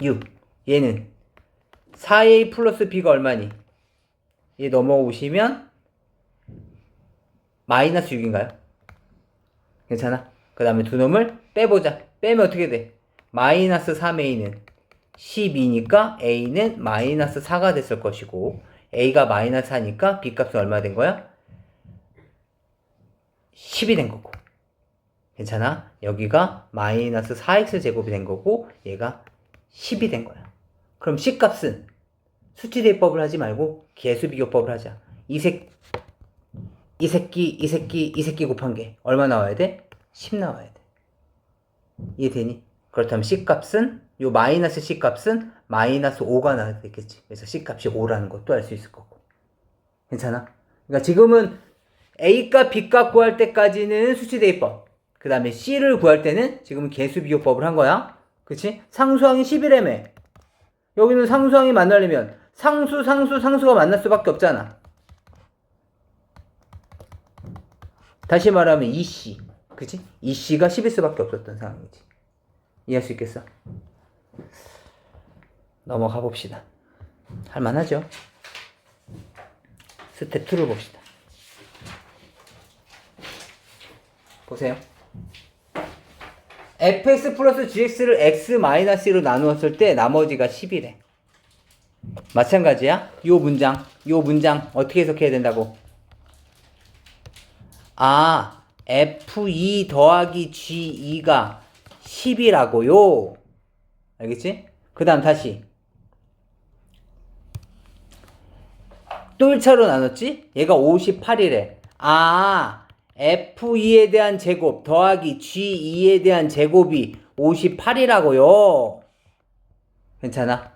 6. 얘는 4a 플러스 b가 얼마니? 얘 넘어오시면 마이너스 6인가요? 괜찮아? 그 다음에 두 놈을 빼보자. 빼면 어떻게 돼? 마이너스 3a는 12니까 a는 마이너스 4가 됐을 것이고 a가 마이너스 4니까 b값은 얼마 된 거야? 10이 된 거고. 괜찮아? 여기가 마이너스 4x 제곱이 된 거고 얘가 10이 된 거야. 그럼 c값은 수치 대입법을 하지 말고 개수 비교법을 하자. 이 새끼 곱한 게 얼마 나와야 돼? 10 나와야 돼. 이해되니? 그렇다면 c값은 요 마이너스 c값은 마이너스 5가 나와야 되겠지. 그래서 c값이 5라는 것도 알 수 있을 거고. 괜찮아? 그러니까 지금은 a값 b값 구할 때까지는 수치 대입법. 그 다음에 c를 구할 때는 지금은 개수 비교법을 한 거야. 그치? 상수항이 10이라며. 여기는 상수항이 만나려면 상수가 만날 수밖에 없잖아. 다시 말하면 2c. 그치? 2c가 10일 수밖에 없었던 상황이지. 이해할 수 있겠어? 넘어가 봅시다. 할만하죠? 스텝 2를 봅시다. 보세요. fx 플러스 gx를 x-1로 나누었을 때 나머지가 10이래. 마찬가지야. 요 문장 어떻게 해석해야 된다고? f2 더하기 g2가 10이라고요. 알겠지? 그 다음 다시 또 1차로 나눴지? 얘가 58이래. 아, F2에 대한 제곱 더하기 G2에 대한 제곱이 58이라고요. 괜찮아?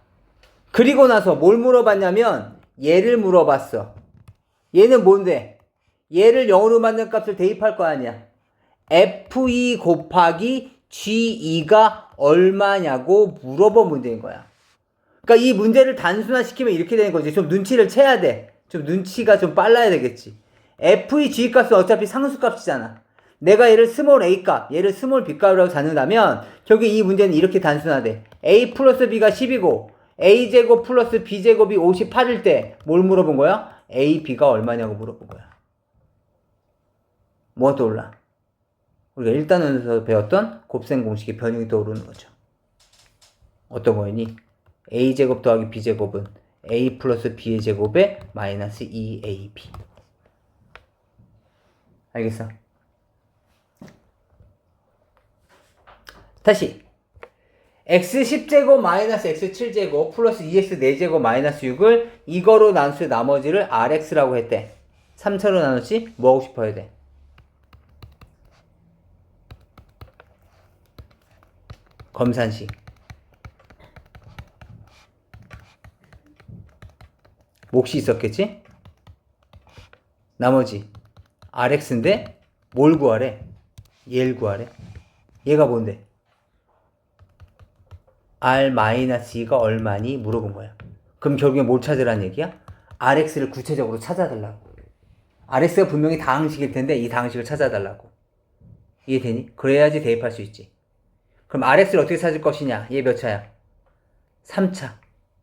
그리고 나서 뭘 물어봤냐면 얘를 물어봤어. 얘는 뭔데? 얘를 0으로 만든 값을 대입할 거 아니야. F2 곱하기 G2가 얼마냐고 물어본 문제인 거야. 그러니까 이 문제를 단순화시키면 이렇게 되는 거지. 좀 눈치를 채야 돼. 좀 눈치가 좀 빨라야 되겠지. F2 G 값은 어차피 상수값이잖아. 내가 얘를 스몰 A 값, 얘를 스몰 B 값이라고 잡는다면 결국 이 문제는 이렇게 단순하대. A 플러스 B가 10이고 A제곱 플러스 B제곱이 58일 때 뭘 물어본 거야? A, B가 얼마냐고 물어본 거야. 뭐가 떠올라? 우리가 1단원에서 배웠던 곱셈 공식의 변형이 떠오르는 거죠. 어떤 거니? A제곱 더하기 B제곱은 A 플러스 B의 제곱에 마이너스 2AB. 알겠어? 다시 X10제곱 마이너스 X7제곱 플러스 2X4제곱 마이너스 6을 이거로 나눌 나머지를 RX라고 했대. 3차로 나눴지? 뭐 하고 싶어야 돼? 검산식. 몫이 있었겠지? 나머지 RX인데 뭘 구하래? 얘를 구하래. 얘가 뭔데? R-2가 얼마니? 물어본 거야. 그럼 결국에 뭘 찾으라는 얘기야? RX를 구체적으로 찾아달라고. RX가 분명히 다항식일 텐데 이 다항식을 찾아달라고. 이해되니? 그래야지 대입할 수 있지. 그럼 RX를 어떻게 찾을 것이냐? 얘 몇 차야? 3차.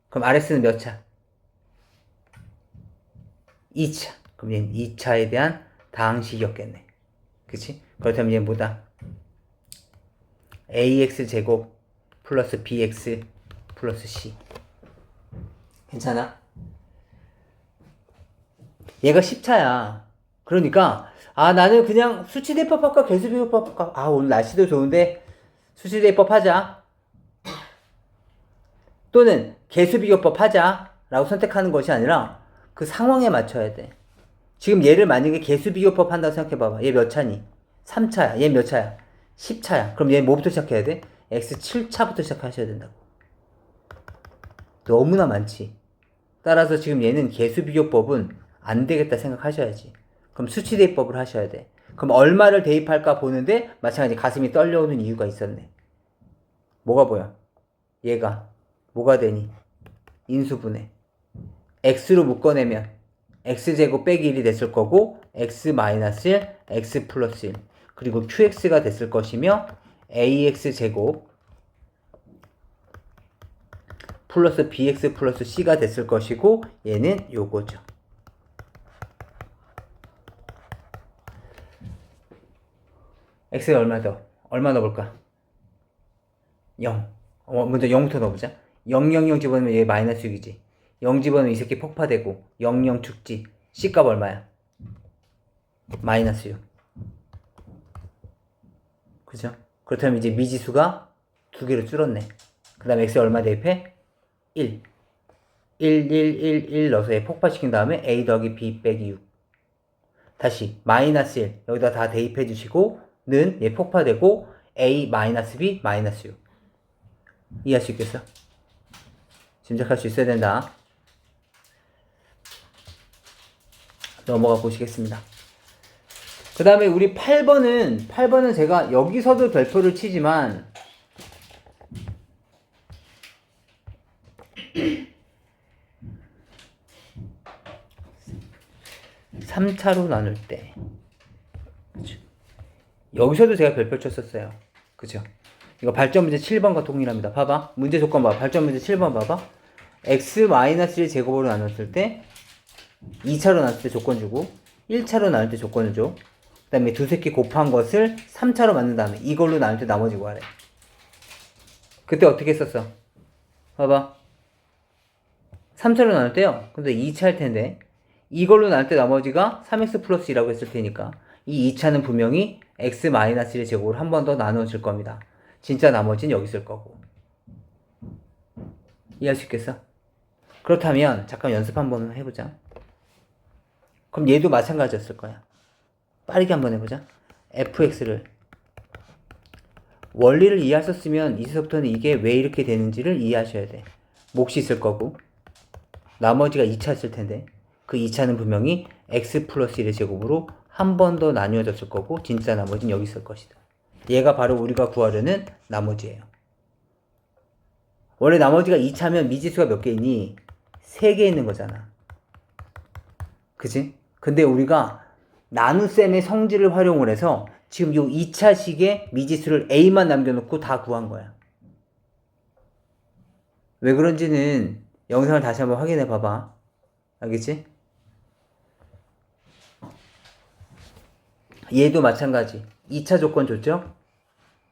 그럼 RX는 몇 차? 2차. 그럼 얘는 2차에 대한 다항식이었겠네. 그치? 그렇다면 얘는 뭐다? AX제곱 플러스 BX 플러스 C. 괜찮아? 얘가 10차야. 그러니까 나는 그냥 수치대입법 할까 개수비교법 할까? 오늘 날씨도 좋은데 수치대입법 하자. 또는 개수비교법 하자 라고 선택하는 것이 아니라 그 상황에 맞춰야 돼. 지금 얘를 만약에 개수비교법 한다고 생각해봐봐. 얘 몇 차니? 3차야. 얘 몇 차야? 10차야. 그럼 얘 뭐부터 시작해야 돼? X7차부터 시작하셔야 된다고. 너무나 많지. 따라서 지금 얘는 개수비교법은 안 되겠다 생각하셔야지. 그럼 수치대입법을 하셔야 돼. 그럼 얼마를 대입할까 보는데 마찬가지 가슴이 떨려오는 이유가 있었네. 뭐가 보여? 얘가 뭐가 되니? 인수분해. x로 묶어내면 x제곱 빼기 1이 됐을 거고 x 마이너스 1, x 플러스 1 그리고 qx가 됐을 것이며 ax제곱 플러스 bx 플러스 c가 됐을 것이고 얘는 요거죠. x가 얼마 더? 얼마 넣어볼까? 0. 먼저 0부터 넣어보자. 0, 0, 0 집어넣으면 얘 마이너스 6이지. 0 집어넣으면 이 새끼 폭파되고 0, 0 축지. C값 얼마야? 마이너스 6. 그죠? 그렇다면 이제 미지수가 2개로 줄었네. 그 다음에 X에 얼마 대입해? 1. 1, 1, 1, 1 넣어서 얘 폭파시킨 다음에 A 더하기 B 빼기 6. 다시 마이너스 1. 여기다 다 대입해 주시고 는 얘 폭파되고 A 마이너스 B 마이너스 6. 이해할 수 있겠어? 짐작할 수 있어야 된다. 넘어가 보시겠습니다. 그 다음에 우리 8번은 제가 여기서도 별표를 치지만 3차로 나눌 때 그쵸? 여기서도 제가 별표 쳤었어요. 그죠? 이거 발전 문제 7번과 동일합니다. 봐봐. 문제 조건 봐봐. 발전 문제 7번 봐봐. x-1 제곱으로 나눴을 때 2차로 나눌 때 조건 주고 1차로 나눌 때 조건을 줘. 그 다음에 두 새끼 곱한 것을 3차로 만든 다음에 이걸로 나눌 때 나머지 구하래. 그때 어떻게 했었어? 봐봐. 3차로 나눌 때요. 근데 2차일 텐데 이걸로 나눌 때 나머지가 3x 플러스 2라고 했을 테니까 이 2차는 분명히 x-1의 제곱으로 한 번 더 나누어질 겁니다. 진짜 나머지는 여기 있을 거고. 이해할 수 있겠어? 그렇다면 잠깐 연습 한번 해보자. 그럼 얘도 마찬가지였을 거야. 빠르게 한번 해보자. fx를 원리를 이해하셨으면 이제부터는 이게 왜 이렇게 되는지를 이해하셔야 돼. 몫이 있을 거고 나머지가 2차였을 텐데 그 2차는 분명히 x 플러스 1의 제곱으로 한 번 더 나뉘어졌을 거고 진짜 나머지는 여기 있을 것이다. 얘가 바로 우리가 구하려는 나머지예요. 원래 나머지가 2차면 미지수가 몇 개 있니? 3개 있는 거잖아. 그치? 근데 우리가 나눗셈의 성질을 활용을 해서 지금 요 2차식의 미지수를 a만 남겨놓고 다 구한 거야. 왜 그런지는 영상을 다시 한번 확인해 봐봐. 알겠지? 얘도 마찬가지. 2차 조건 줬죠?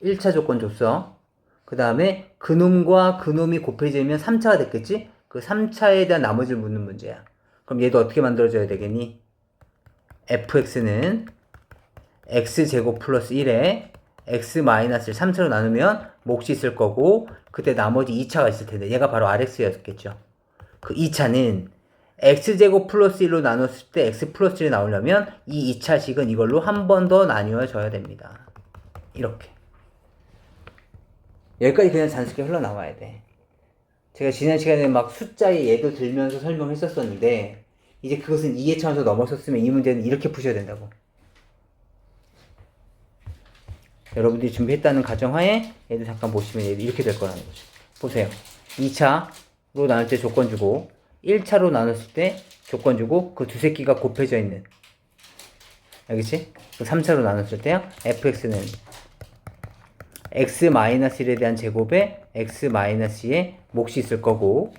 1차 조건 줬어. 그 다음에 그놈과 그놈이 곱해지면 3차가 됐겠지? 그 3차에 대한 나머지를 묻는 문제야. 그럼 얘도 어떻게 만들어줘야 되겠니? fx는 x제곱 플러스 1에 x 마이너스를 3차로 나누면 몫이 있을 거고 그때 나머지 2차가 있을 텐데 얘가 바로 rx였겠죠. 그 2차는 x제곱 플러스 1로 나눴을 때 x 플러스 1이 나오려면 이 2차식은 이걸로 한 번 더 나뉘어져야 됩니다. 이렇게. 여기까지 그냥 자연스럽게 흘러나와야 돼. 제가 지난 시간에 막 숫자에 예도 들면서 설명했었었는데 이제 그것은 이해 차원에서 넘어섰으면 이 문제는 이렇게 푸셔야 된다고. 여러분들이 준비했다는 가정하에 얘도 잠깐 보시면 얘도 이렇게 될 거라는 거죠. 보세요. 2차로 나눌 때 조건 주고 1차로 나눴을 때 조건 주고 그 두 새끼가 곱해져 있는, 알겠지? 그 3차로 나눴을 때요. fx는 x-1에 대한 제곱에 x-2의 몫이 있을 거고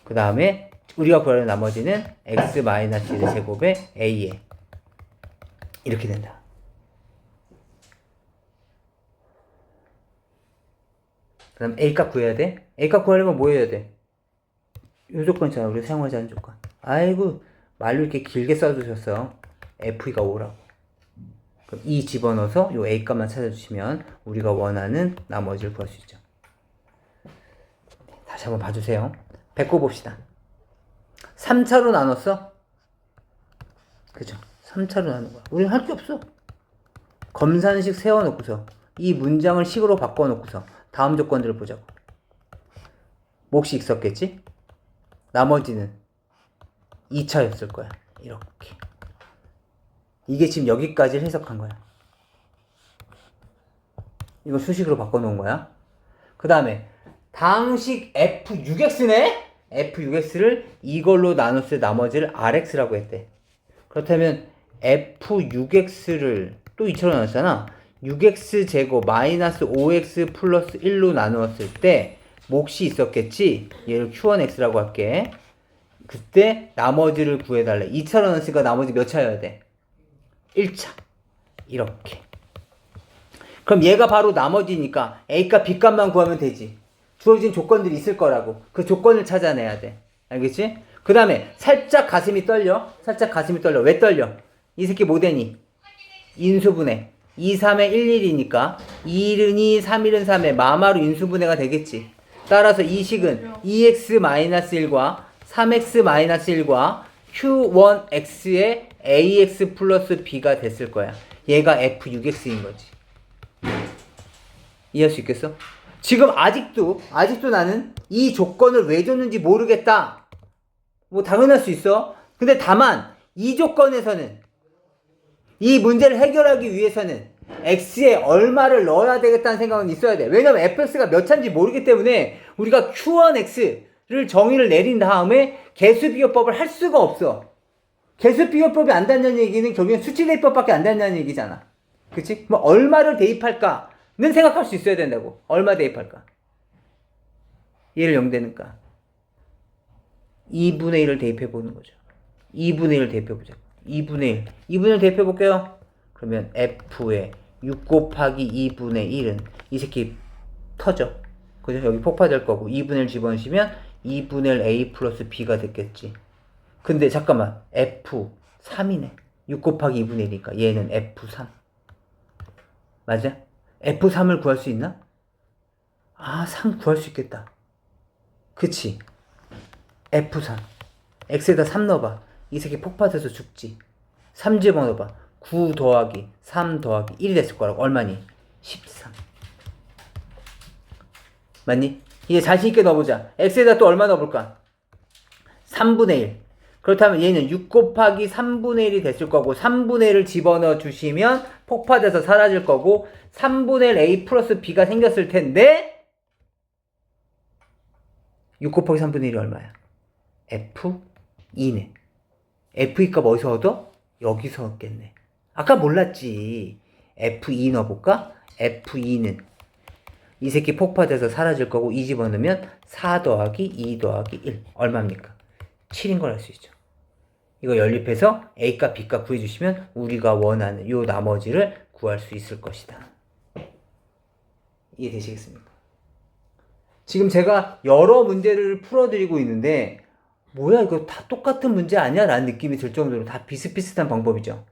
그 다음에 우리가 구하는 나머지는 x-1의 제곱에 a에 이렇게 된다. 그 다음 a값 구해야 돼. a값 구하려면 뭐 해야 돼? 요 조건 있잖아. 우리 사용하지 않은 조건. 아이고 말로 이렇게 길게 써주셨어. f가 5라고. 그럼 이 집어넣어서 요 a값만 찾아주시면 우리가 원하는 나머지를 구할 수 있죠. 다시 한번 봐주세요. 바꿔봅시다. 3차로 나눴어? 그죠? 3차로 나눈 거야. 우리는 할 게 없어. 검산식 세워놓고서 이 문장을 식으로 바꿔놓고서 다음 조건들을 보자고. 몫이 있었겠지? 나머지는 2차였을 거야. 이렇게. 이게 지금 여기까지 해석한 거야. 이거 수식으로 바꿔놓은 거야. 그 다음에 당식 f6x네? f6x를 이걸로 나눴을 때 나머지를 rx라고 했대. 그렇다면 f6x를 또 2차로 나눴잖아. 6x제곱 마이너스 5x 플러스 1로 나누었을 때 몫이 있었겠지? 얘를 q1x라고 할게. 그때 나머지를 구해달래. 2차로 나눴으니까 나머지 몇 차여야 돼? 1차. 이렇게. 그럼 얘가 바로 나머지니까 A값, B값만 구하면 되지. 주어진 조건들이 있을 거라고. 그 조건을 찾아내야 돼. 알겠지? 그 다음에 살짝 가슴이 떨려. 살짝 가슴이 떨려. 왜 떨려? 이 새끼 뭐 되니? 인수분해. 2, 3에 1, 1이니까 2일은 2, 3일은 3에 마마로 인수분해가 되겠지. 따라서 이 식은 2x-1과 3x-1과 q1x의 ax 플러스 b가 됐을 거야. 얘가 f6x인 거지. 이해할 수 있겠어? 지금 아직도 나는 이 조건을 왜 줬는지 모르겠다. 뭐 당연할 수 있어. 근데 다만 이 조건에서는 이 문제를 해결하기 위해서는 x에 얼마를 넣어야 되겠다는 생각은 있어야 돼. 왜냐면 fx가 몇 차인지 모르기 때문에 우리가 q1x를 정의를 내린 다음에 개수비교법을 할 수가 없어. 개수비교법이 안 된다는 얘기는 결국엔 수치대입법밖에 안 된다는 얘기잖아. 그치? 뭐 얼마를 대입할까는 생각할 수 있어야 된다고. 얼마 대입할까? 얘를 0 되니까 2분의 1을 대입해보는 거죠. 2분의 1을 대입해보자. 2분의 1 대입해볼게요. 그러면 f의 6 곱하기 2분의 1은 이 새끼 터져. 그죠? 여기 폭파될 거고 2분의 1 집어넣으시면 2분의 1 a 플러스 b가 됐겠지. 근데 잠깐만 f3이네. 6 곱하기 2분의 1이니까 얘는 f3 맞아? f3을 구할 수 있나? 아 3 구할 수 있겠다. 그치? F3. X에다 3 넣어봐. 이 새끼 폭파돼서 죽지. 3 집어넣어봐. 9 더하기 3 더하기 1이 됐을 거라고. 얼마니? 13. 맞니? 이제 자신있게 넣어보자. X에다 또 얼마 넣어볼까? 3분의 1. 그렇다면 얘는 6 곱하기 3분의 1이 됐을 거고 3분의 1을 집어넣어 주시면 폭파돼서 사라질 거고 3분의 1 A 플러스 B가 생겼을 텐데 6 곱하기 3분의 1이 얼마야? F2네. F2 값 어디서 얻어? 여기서 얻겠네. 아까 몰랐지. F2 넣어볼까? F2는 이 새끼 폭파돼서 사라질 거고 2 집어넣으면 4 더하기 2 더하기 1 얼마입니까? 7인 걸 알 수 있죠. 이거 연립해서 A값, B값 구해주시면 우리가 원하는 요 나머지를 구할 수 있을 것이다. 이해되시겠습니까? 지금 제가 여러 문제를 풀어드리고 있는데 뭐야 이거 다 똑같은 문제 아니야? 라는 느낌이 들 정도로 다 비슷비슷한 방법이죠.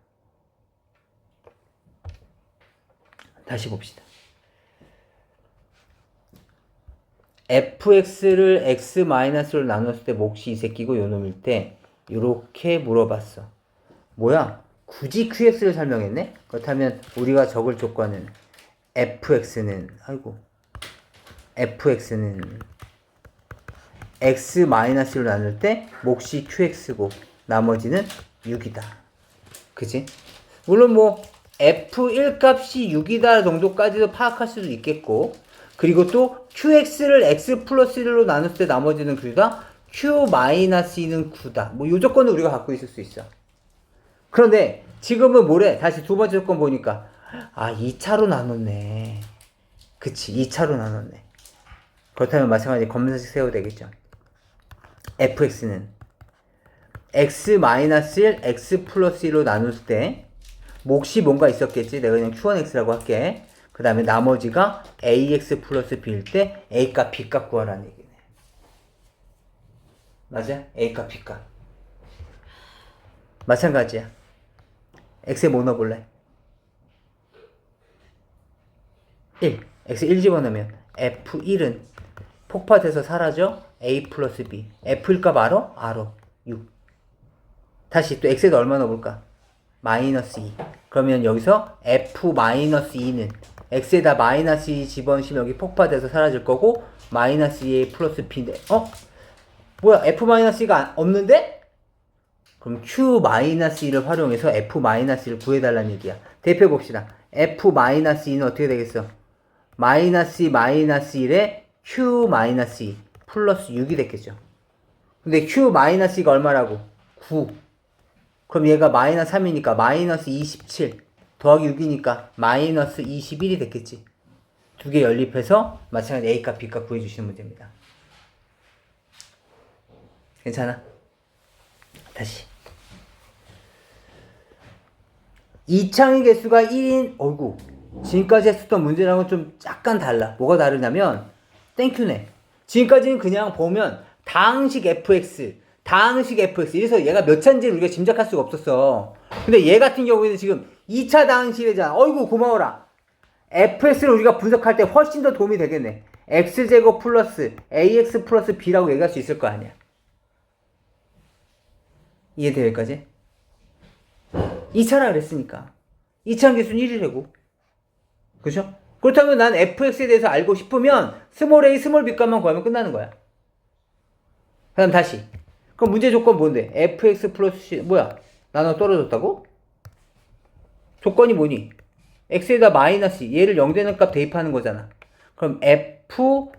다시 봅시다. fx를 x-로 나눴을 때 몫이 이 새끼고 요놈일 때 요렇게 물어봤어. 뭐야? 굳이 qx를 설명했네? 그렇다면 우리가 적을 조건은 fx는 x-로 나눌 때 몫이 qx고 나머지는 6이다. 그치? 물론 뭐 f1 값이 6이다 정도까지도 파악할 수도 있겠고 그리고 또 qx를 x 플러스 1로 나눴을 때 나머지는 9다. q 마이너스 2는 9다. 뭐 이 조건은 우리가 갖고 있을 수 있어. 그런데 지금은 뭐래? 다시 두 번째 조건 보니까 2차로 나눴네. 그치, 2차로 나눴네. 그렇다면 마찬가지 검은색 세워도 되겠죠. fx는 x-1, x 플러스 1로 나눴을 때 몫이 뭔가 있었겠지. 내가 그냥 q1x라고 할게. 그 다음에 나머지가 ax 플러스 b일 때 a값, b값 구하라는 얘기네. 맞아? a값, b값. 마찬가지야. x에 뭐 넣어볼래? 1. x 1 집어넣으면 f1은 폭파돼서 사라져. a 플러스 b. f일 값 알아? 알아. 6. 다시 또 x에다 얼마 넣어볼까? 마이너스 2. 그러면 여기서 f 마이너스 2는 x에다 마이너스 2 집어넣으시면 여기 폭파돼서 사라질 거고 마이너스 2a 플러스 b인데 뭐야 f 마이너스 2가 없는데? 그럼 q 마이너스 2를 활용해서 f 마이너스 2를 구해달라는 얘기야. 대표해봅시다. f 마이너스 2는 어떻게 되겠어? 마이너스 2 마이너스 1에 q 마이너스 2 플러스 6이 됐겠죠. 근데 q 마이너스 2가 얼마라고? 9. 그럼 얘가 마이너스 3이니까 마이너스 27 더하기 6이니까 마이너스 21이 됐겠지. 두 개 연립해서 마찬가지 A값, B값 구해주시는 문제입니다. 괜찮아? 다시. 2창의 개수가 1인, 지금까지 했었던 문제랑은 좀 약간 달라. 뭐가 다르냐면, 땡큐네. 지금까지는 그냥 보면, 다항식 fx, 이래서 얘가 몇 차인지를 우리가 짐작할 수가 없었어. 근데 얘 같은 경우에는 지금 2차 다항식이잖아. 고마워라. fx를 우리가 분석할 때 훨씬 더 도움이 되겠네. x제곱 플러스 ax 플러스 b라고 얘기할 수 있을 거 아니야. 이해돼요, 여기까지? 2차라 그랬으니까. 2차 개수는 1이라고. 그죠? 그렇다면 난 fx에 대해서 알고 싶으면 스몰 a, 스몰 b 값만 구하면 끝나는 거야. 그 다음 다시. 그럼 문제 조건 뭔데? fx 플러스 c, 뭐야? 나눠 떨어졌다고? 조건이 뭐니? x에다 마이너스, 얘를 0 되는 값 대입하는 거잖아. 그럼 f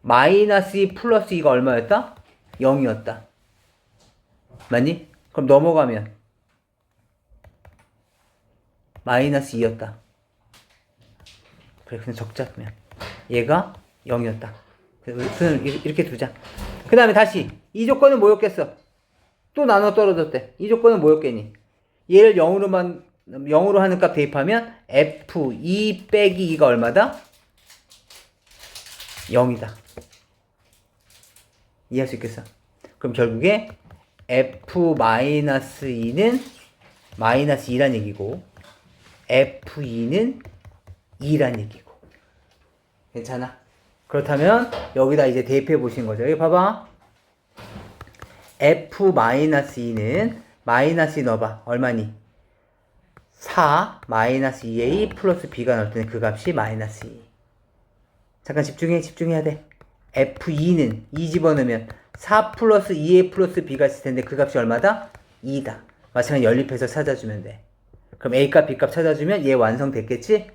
마이너스 2 플러스 2가 얼마였다? 0이었다. 맞니? 그럼 넘어가면 마이너스 2였다. 그래, 그냥 적자. 그러면 얘가 0이었다. 이렇게 두자. 그 다음에 다시 이 조건은 뭐였겠어? 또 나눠 떨어졌대. 이 조건은 뭐였겠니? 얘를 0으로 하는 값 대입하면 f2 빼기 2가 얼마다? 0이다. 이해할 수 있겠어? 그럼 결국에 f-2는 마이너스 2란 얘기고 f2는 2란 얘기고. 괜찮아? 그렇다면 여기다 이제 대입해 보시는 거죠. 여기 봐봐. f-2는 마이너스 2 넣어봐. 얼마니? 4 마이너스 2a 플러스 b가 넣을 때는 그 값이 마이너스 2. 잠깐 집중해야 돼. f2는 2 집어넣으면 4 플러스 2a 플러스 b가 있을 텐데 그 값이 얼마다? 2다. 마찬가지 연립해서 찾아주면 돼. 그럼 a값 b값 찾아주면 얘 완성됐겠지?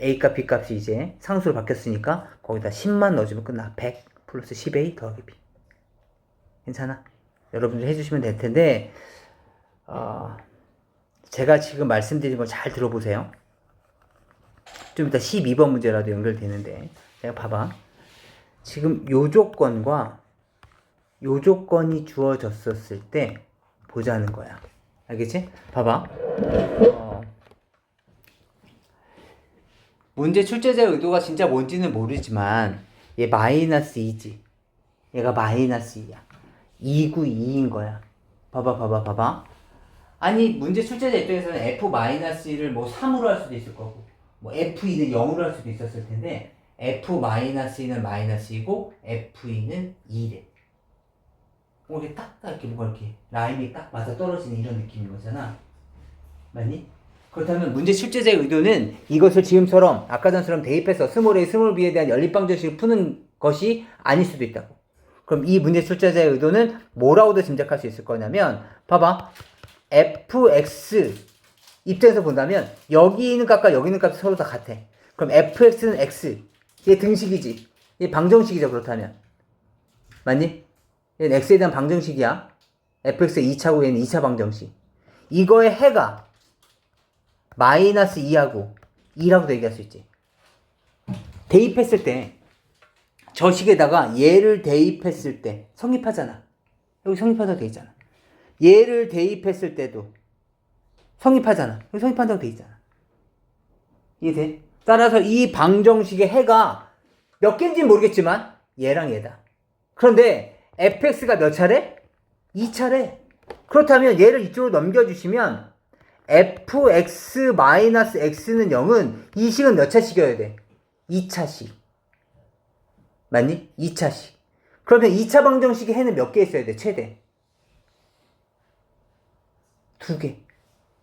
a값 b값이 이제 상수로 바뀌었으니까 거기다 10만 넣어주면 끝나. 100 플러스 10a 더하기 b. 괜찮아? 여러분들 해주시면 될 텐데 제가 지금 말씀드린 걸 잘 들어보세요. 좀 이따 12번 문제라도 연결되는데 내가 봐봐. 지금 요 조건과 요 조건이 주어졌었을 때 보자는 거야. 알겠지? 봐봐. 문제 출제자의 의도가 진짜 뭔지는 모르지만 얘 마이너스 2지. 얘가 마이너스 2야. 292인 거야. 봐봐. 아니 문제 출제자 입장에서는 f-1을 뭐 3으로 할 수도 있을 거고 뭐 f2는 0으로 할 수도 있었을 텐데 f-2는 마이너스 2고 f2는 2래. 이렇게 딱 이렇게 뭔가 이렇게 라인이 딱 맞아 떨어지는 이런 느낌인 거잖아. 맞니? 그렇다면 문제 출제자의 의도는 이것을 지금처럼 아까 전처럼 대입해서 스몰 a, 스몰 b에 대한 연립방정식을 푸는 것이 아닐 수도 있다고. 그럼 이 문제 출제자의 의도는 뭐라고도 짐작할 수 있을 거냐면 봐봐. fx 입장에서 본다면 여기 있는 값과 여기 있는 값이 서로 다 같아. 그럼 fx는 x. 얘 등식이지. 얘 방정식이죠. 그렇다면. 맞니? 얘는 x에 대한 방정식이야. fx의 2차고 얘는 2차 방정식. 이거의 해가 마이너스 2하고 2라고도 얘기할 수 있지. 대입했을 때 저 식에다가 얘를 대입했을 때 성립하잖아. 여기 성립하다고 돼 있잖아. 얘를 대입했을 때도 성립하잖아. 여기 성립한다고 돼 있잖아. 이해돼? 따라서 이 방정식의 해가 몇 개인지는 모르겠지만 얘랑 얘다. 그런데 fx가 몇 차례? 2차례. 그렇다면 얘를 이쪽으로 넘겨주시면 fx-x는 0은 이 식은 몇 차식이어야 돼? 2차식. 맞니? 2차식. 그러면 2차 방정식의 해는 몇 개 있어야 돼? 최대 2개.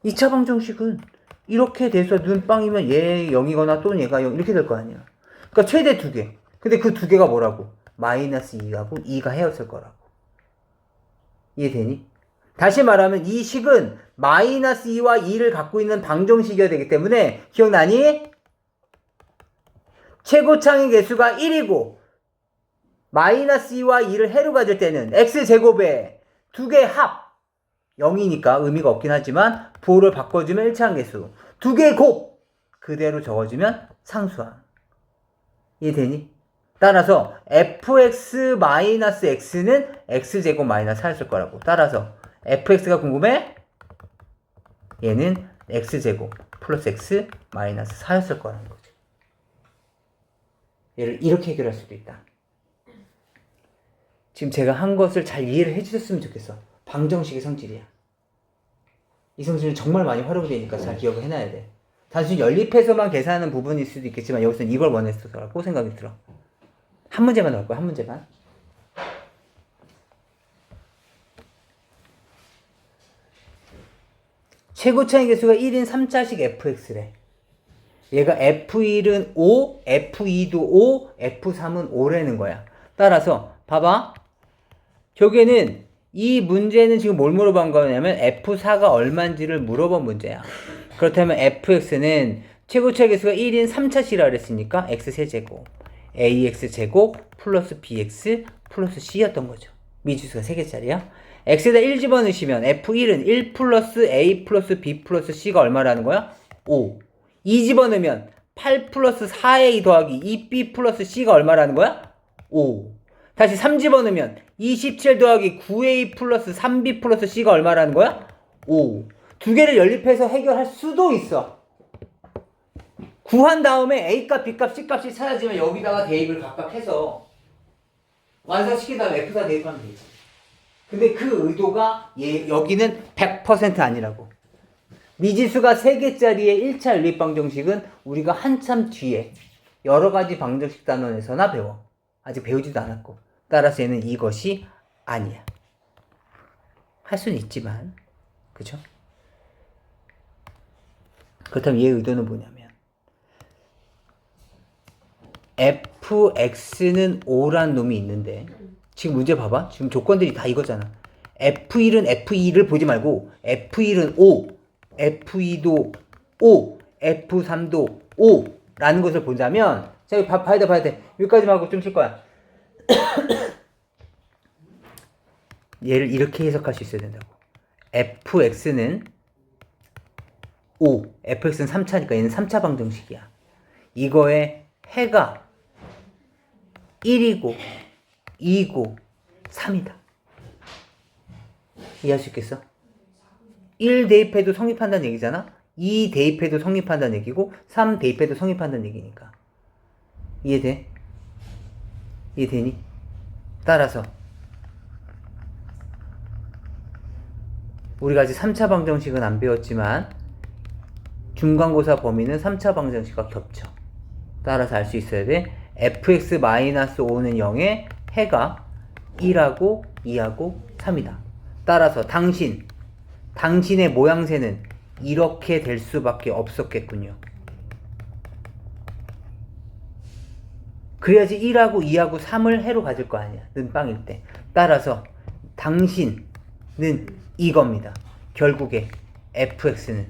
2차 방정식은 이렇게 돼서 눈빵이면 얘 0이거나 또는 얘가 0 이렇게 될 거 아니야. 그러니까 최대 2개. 근데 그 2개가 뭐라고? 마이너스 2하고 2가 해였을 거라고. 이해되니? 다시 말하면 이 식은 마이너스 2와 2를 갖고 있는 방정식이어야 되기 때문에 기억나니? 최고창의 개수가 1이고 마이너스 2와 2를 해로 가질 때는 x제곱에 2개의 합 0이니까 의미가 없긴 하지만 부호를 바꿔주면 1차항 개수 2개의 곱 그대로 적어주면 상수항. 이해되니? 따라서 fx-x는 x제곱 마이너스 4였을 거라고. 따라서 fx가 궁금해? 얘는 x제곱 플러스 x 마이너스 4였을 거라는 거죠. 얘를 이렇게 해결할 수도 있다. 지금 제가 한 것을 잘 이해를 해주셨으면 좋겠어. 방정식의 성질이야. 이 성질은 정말 많이 활용되니까 잘 기억을 해놔야 돼. 단순히 연립해서만 계산하는 부분일 수도 있겠지만 여기서는 이걸 원했어라고 생각이 들어. 한 문제만 넣을 거야. 한 문제만. 최고차의 개수가 1인 3차식 fx래. 얘가 f1은 5, f2도 5, f3은 5라는 거야. 따라서 봐봐. 저기는 이 문제는 지금 뭘 물어본 거냐면 f4가 얼마인지를 물어본 문제야. 그렇다면 fx는 최고차의 개수가 1인 3차식이라 그랬으니까 x3제곱 ax제곱 플러스 bx 플러스 c였던 거죠. 미지수가 3개짜리야. x에다 1 집어넣으시면 f1은 1 플러스 a 플러스 b 플러스 c가 얼마라는 거야? 5. 2 집어넣으면 8 플러스 4a 더하기 2b 플러스 c가 얼마라는 거야? 5. 다시 3 집어넣으면 27 더하기 9a 플러스 3b 플러스 c가 얼마라는 거야? 5. 두 개를 연립해서 해결할 수도 있어. 구한 다음에 a값, b값, c값이 찾아지면 여기다가 대입을 각각 해서 완성시킨 다음에 f다 대입하면 되지. 근데 그 의도가 여기는 100% 아니라고. 미지수가 3개짜리의 1차 연립방정식은 우리가 한참 뒤에 여러 가지 방정식 단원에서나 배워. 아직 배우지도 않았고. 따라서 얘는 이것이 아니야. 할 수는 있지만, 그죠? 그렇다면 얘의 의도는 뭐냐면, fx는 5란 놈이 있는데, 지금 문제 봐봐. 지금 조건들이 다 이거잖아. F1은 F2를 보지 말고, F1은 5, F2도 5, F3도 5 라는 것을 본다면, 자, 이거 봐야 돼. 여기까지만 하고 좀 칠 거야. 얘를 이렇게 해석할 수 있어야 된다고. fx는 5, fx는 3차니까 얘는 3차 방정식이야. 이거의 해가 1이고 2고 3이다. 이해할 수 있겠어? 1 대입해도 성립한다는 얘기잖아? 2 대입해도 성립한다는 얘기고 3 대입해도 성립한다는 얘기니까. 이해돼? 이해되니? 따라서 우리가 아직 3차 방정식은 안 배웠지만 중간고사 범위는 3차 방정식과 겹쳐. 따라서 알 수 있어야 돼. fx-5는 0에 해가 1하고 2하고 3이다. 따라서 당신의 모양새는 이렇게 될 수밖에 없었겠군요. 그래야지 1하고 2하고 3을 해로 가질 거 아니야. 는빵일 때. 따라서 당신은 이겁니다. 결국에 fx는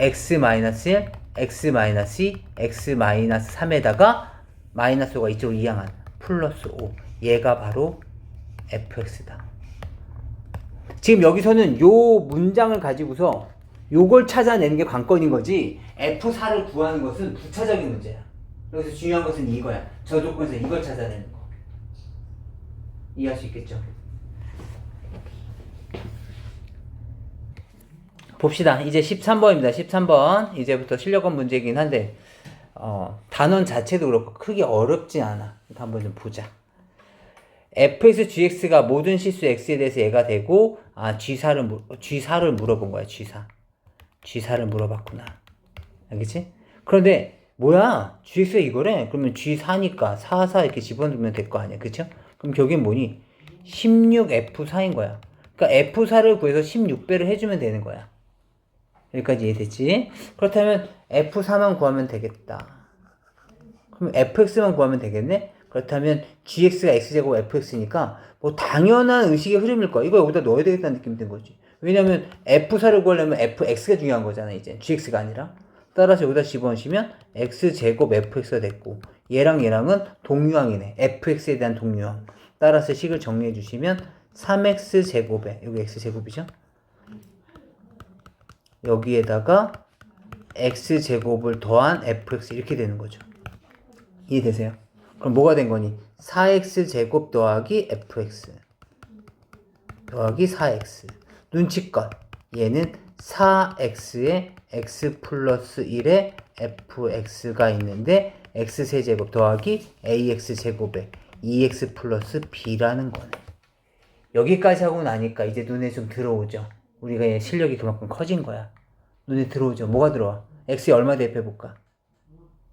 x-1, x-2, x-3에다가 마이너스 5가 이쪽으로 이항한 플러스 5. 얘가 바로 fx다. 지금 여기서는 요 문장을 가지고서 요걸 찾아내는 게 관건인 거지, f4를 구하는 것은 부차적인 문제야. 여기서 중요한 것은 이거야. 저 조건에서 이걸 찾아내는 거. 이해할 수 있겠죠? 봅시다. 이제 13번입니다. 13번. 이제부터 실력원 문제이긴 한데, 단원 자체도 그렇고 크게 어렵지 않아. 한번 좀 보자. fx, gx가 모든 실수 x에 대해서 얘가 되고, G4를 물어본 거야, G4. G4를 물어봤구나. 알겠지? 그런데, 뭐야? gx가 이거래? 그러면 G4니까 4 이렇게 집어넣으면 될 거 아니야. 그쵸? 그럼 결국엔 뭐니? 16F4인 거야. 그러니까 F4를 구해서 16배를 해주면 되는 거야. 여기까지 이해됐지? 그렇다면 F4만 구하면 되겠다. 그럼 fx만 구하면 되겠네? 그렇다면 gx가 x제곱 fx니까 뭐 당연한 의식의 흐름일 거야. 이거 여기다 넣어야 되겠다는 느낌이 든 거지. 왜냐면 f4를 구하려면 fx가 중요한 거잖아, 이제. gx가 아니라. 따라서 여기다 집어넣으시면 x제곱 fx가 됐고, 얘랑은 동유항이네. fx에 대한 동유항. 따라서 식을 정리해 주시면 3x제곱에, 여기 x제곱이죠? 여기에다가 x제곱을 더한 fx 이렇게 되는 거죠. 이해되세요? 그럼 뭐가 된 거니? 4x제곱 더하기 fx 더하기 4x. 눈치껏 얘는 4x에 x 플러스 1에 fx가 있는데 x세제곱 더하기 ax제곱에 2x 플러스 b라는 거네. 여기까지 하고 나니까 이제 눈에 좀 들어오죠. 우리가 실력이 그만큼 커진 거야. 눈에 들어오죠. 뭐가 들어와? x에 얼마 대입해볼까?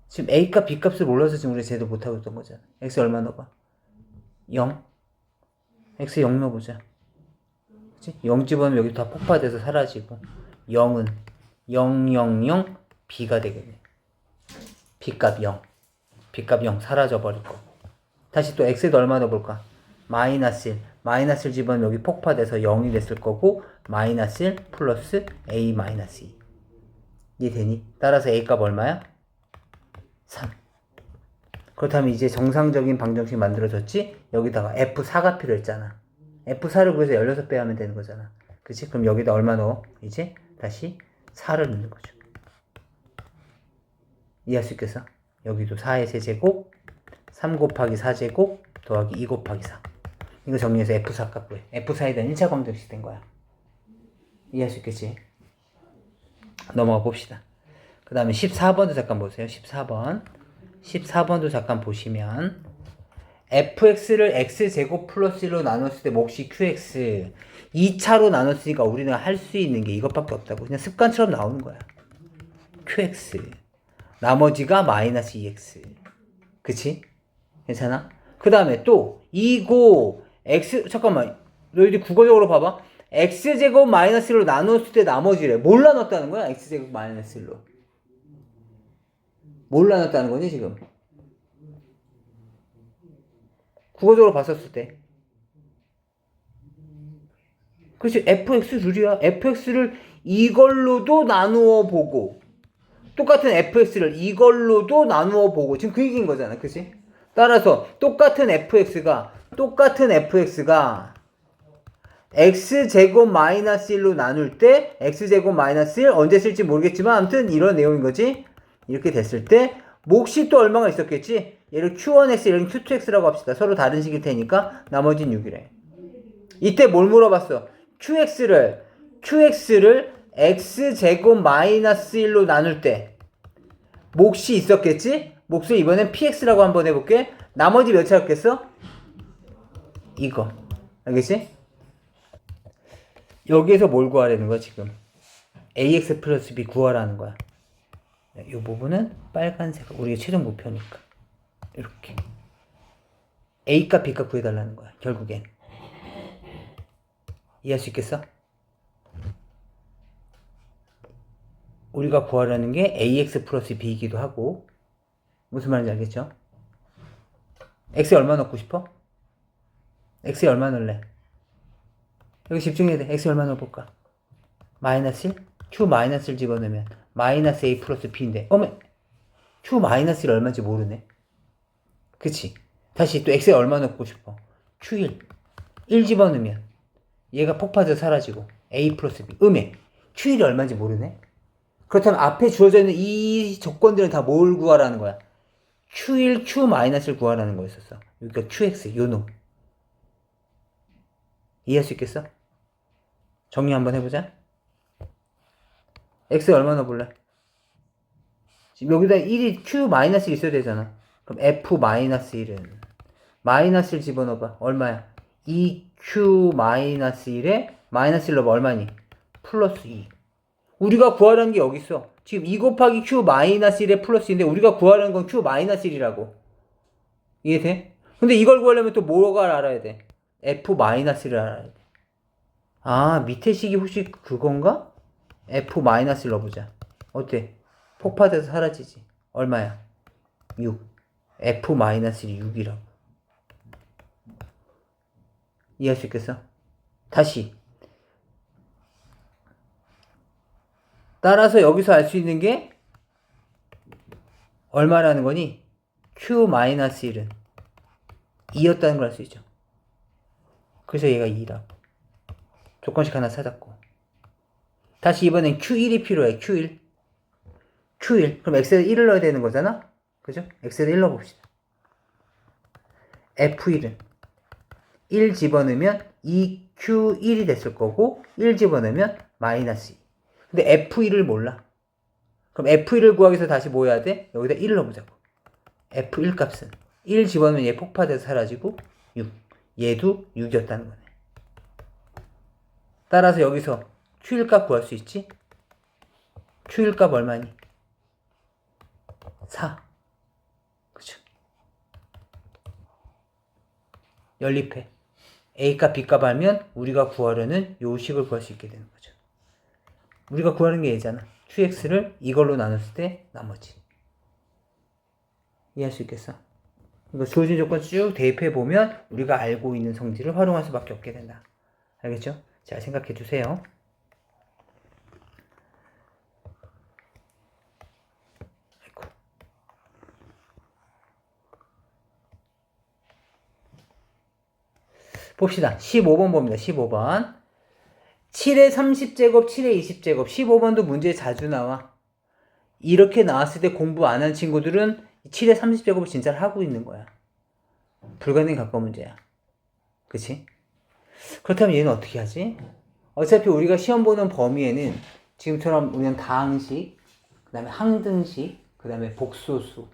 지금 a값 b값을 몰라서 지금 우리 제도 못하고 있던 거잖아. x에 얼마 넣어봐? 0. x에 0 넣어보자. 그치? 0 집어넣으면 여기 다 폭파돼서 사라지고, 0은 0, 0, 0, b가 되겠네. b값 0. b값 0 사라져버릴 거. 다시 또 x에도 얼마 넣어볼까? 마이너스 1. 마이너스 1 집어넣으면 여기 폭파돼서 0이 됐을 거고, 마이너스 1 플러스 a 마이너스 2. 이해되니? 따라서 a값 얼마야? 3. 그렇다면 이제 정상적인 방정식 만들어졌지? 여기다가 F4가 필요했잖아. F4를 구해서 16배 하면 되는 거잖아. 그치? 그럼 여기다 얼마 넣어? 이제 다시 4를 넣는 거죠. 이해할 수 있겠어? 여기도 4의 세제곱, 3 곱하기 4제곱, 더하기 2 곱하기 4. 이거 정리해서 F4 값 구해. F4에 대한 1차 방정식 된 거야. 이해할 수 있겠지? 넘어가 봅시다. 그 다음에 14번도 잠깐 보세요. 14번도 잠깐 보시면, fx를 x제곱 플러스 1로 나눴을 때 몫이 qx. 2차로 나눴으니까 우리는 할 수 있는 게 이것밖에 없다고. 그냥 습관처럼 나오는 거야. qx 나머지가 마이너스 2x. 그치? 괜찮아? 그 다음에 또 이고 x 잠깐만 너희들 국어적으로 봐봐. x제곱 마이너스 1로 나눴을 때 나머지래. 뭘 나눴다는 거야? x제곱 마이너스 1로. 뭘 나눴다는 거니 지금? 국어적으로 봤었을 때. 그렇지. fx 룰이야. fx를 이걸로도 나누어 보고 똑같은 fx를 이걸로도 나누어 보고 지금 그 얘기인 거잖아. 그치? 따라서 똑같은 fx가 x제곱 마이너스 1로 나눌 때 x제곱 마이너스 1 언제 쓸지 모르겠지만 아무튼 이런 내용인 거지. 이렇게 됐을 때 몫이 또 얼마가 있었겠지? 얘를 q1x 얘를 q2x라고 합시다. 서로 다른 식일 테니까 나머지는 6이래. 이때 뭘 물어봤어? qx를 x제곱 마이너스 1로 나눌 때 몫이 있었겠지? 몫을 이번엔 px라고 한번 해볼게. 나머지 몇 차였겠어? 이거. 알겠지? 여기에서 뭘 구하라는 거야 지금? ax 플러스 b 구하라는 거야. 이 부분은 빨간색, 우리의 최종 목표니까 이렇게 a값 b값 구해달라는 거야 결국엔. 이해할 수 있겠어? 우리가 구하려는 게 ax 플러스 b이기도 하고 무슨 말인지 알겠죠? x에 얼마 넣고 싶어? x에 얼마 넣을래? 여기 집중해야 돼. x에 얼마 넣어볼까? 마이너스 1? q 마이너스 1 집어넣으면 마이너스 a 플러스 b인데 어메 q 마이너스 1 얼마인지 모르네. 그치? 다시 또 x에 얼마 넣고 싶어? q1 1 집어넣으면 얘가 폭파져 사라지고 a 플러스 b 음에 q1이 얼마인지 모르네. 그렇다면 앞에 주어져 있는 이 조건들은 다 뭘 구하라는 거야? q1, q 마이너스를 구하라는 거였었어. 그러니까 qx 요놈. 이해할 수 있겠어? 정리 한번 해보자. x에 얼마 넣어볼래? 지금 여기다 1이 q 마이너스 있어야 되잖아. 그럼 f 마이너스 1은 마이너스 1 집어넣어봐. 얼마야? 2q 마이너스 1에 마이너스 1 넣어봐. 얼마니? 플러스 2. 우리가 구하라는 게 여기 있어. 지금 2 곱하기 q 마이너스 1에 플러스 2인데 우리가 구하라는 건 q 마이너스 1이라고. 이해돼? 근데 이걸 구하려면 또 뭐가 알아야 돼? f 마이너스를 알아야 돼. 아, 밑에 식이 혹시 그건가? f 마이너스를 넣어보자. 어때? 폭파돼서 사라지지. 얼마야? 6. f 마이너스 6이라고. 이해할 수 있겠어? 다시. 따라서 여기서 알 수 있는 게 얼마라는 거니? q 마이너스 1은 2였다는 걸 알 수 있죠. 그래서 얘가 2라고. 조건식 하나 찾았고. 다시 이번엔 q1이 필요해. q1. 그럼 x에 1을 넣어야 되는 거잖아? 그죠? x에 1 넣어봅시다. f1은 1 집어넣으면 2q1이 됐을 거고 1 집어넣으면 마이너스 2. 근데 f1을 몰라. 그럼 f1을 구하기 위해서 다시 뭐 해야 돼? 여기다 1을 넣어보자고. f1 값은 1 집어넣으면 얘 폭파돼서 사라지고 6. 얘도 6이었다는 거네. 따라서 여기서 q1 값 구할 수 있지? q1 값 얼마니? 4. 그쵸? 연립해. a 값, b 값 알면 우리가 구하려는 요 식을 구할 수 있게 되는 거죠. 우리가 구하는 게 얘잖아. qx를 이걸로 나눴을 때 나머지. 이해할 수 있겠어? 이거 주어진 조건 쭉 대입해 보면 우리가 알고 있는 성질을 활용할 수밖에 없게 된다. 알겠죠? 잘 생각해 주세요. 아이고. 봅시다. 15번 봅니다. 15번. 7의 30제곱, 7의 20제곱. 15번도 문제에 자주 나와. 이렇게 나왔을 때 공부 안 한 친구들은 7의 30제곱을 진짜 하고 있는 거야. 불가능에 가까운 문제야. 그치? 그렇다면 얘는 어떻게 하지? 어차피 우리가 시험 보는 범위에는 지금처럼 우리는 다항식, 그 다음에 항등식, 그 다음에 복소수,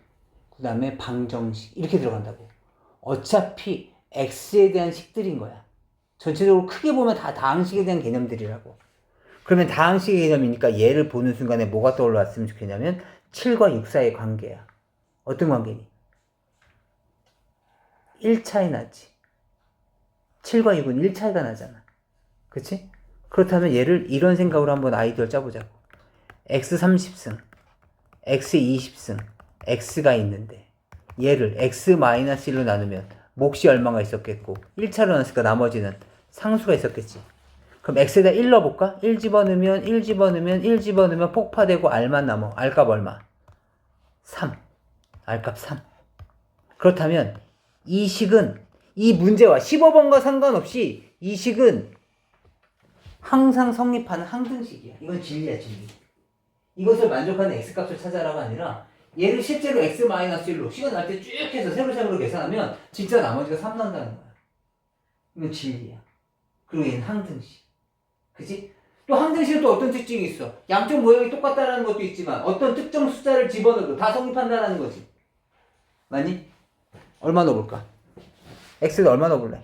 그 다음에 방정식 이렇게 들어간다고. 어차피 x에 대한 식들인 거야. 전체적으로 크게 보면 다 다항식에 대한 개념들이라고. 그러면 다항식의 개념이니까 얘를 보는 순간에 뭐가 떠올랐으면 좋겠냐면 7과 6 사이의 관계야. 어떤 관계니? 1차이 나지. 7과 6은 1차이가 나잖아. 그치? 그렇다면 얘를 이런 생각으로 한번 아이디어를 짜보자고. x 30승, x 20승, x가 있는데 얘를 x-1로 나누면 몫이 얼마가 있었겠고 1차로 나눴으니까 나머지는 상수가 있었겠지. 그럼 x에다 1 넣어볼까? 1 집어넣으면 1 집어넣으면 1 집어넣으면 폭파되고 r만 남어. r값 얼마? 3. r값 3. 그렇다면 이 식은 이 문제와 15번과 상관없이 이 식은 항상 성립하는 항등식이야. 이건 진리야, 진리. 이것을 만족하는 x값을 찾아라가 아니라 얘를 실제로 x-1로 시간 날 때 쭉 해서 세로셈으로 계산하면 진짜 나머지가 3 난다는 거야. 이건 진리야. 그리고 얘는 항등식. 그치? 또 항등식은 또 어떤 특징이 있어? 양쪽 모양이 똑같다는 것도 있지만 어떤 특정 숫자를 집어넣어도 다 성립한다는 거지. 맞니? 얼마 넣어볼까? x에다 얼마 넣어볼래?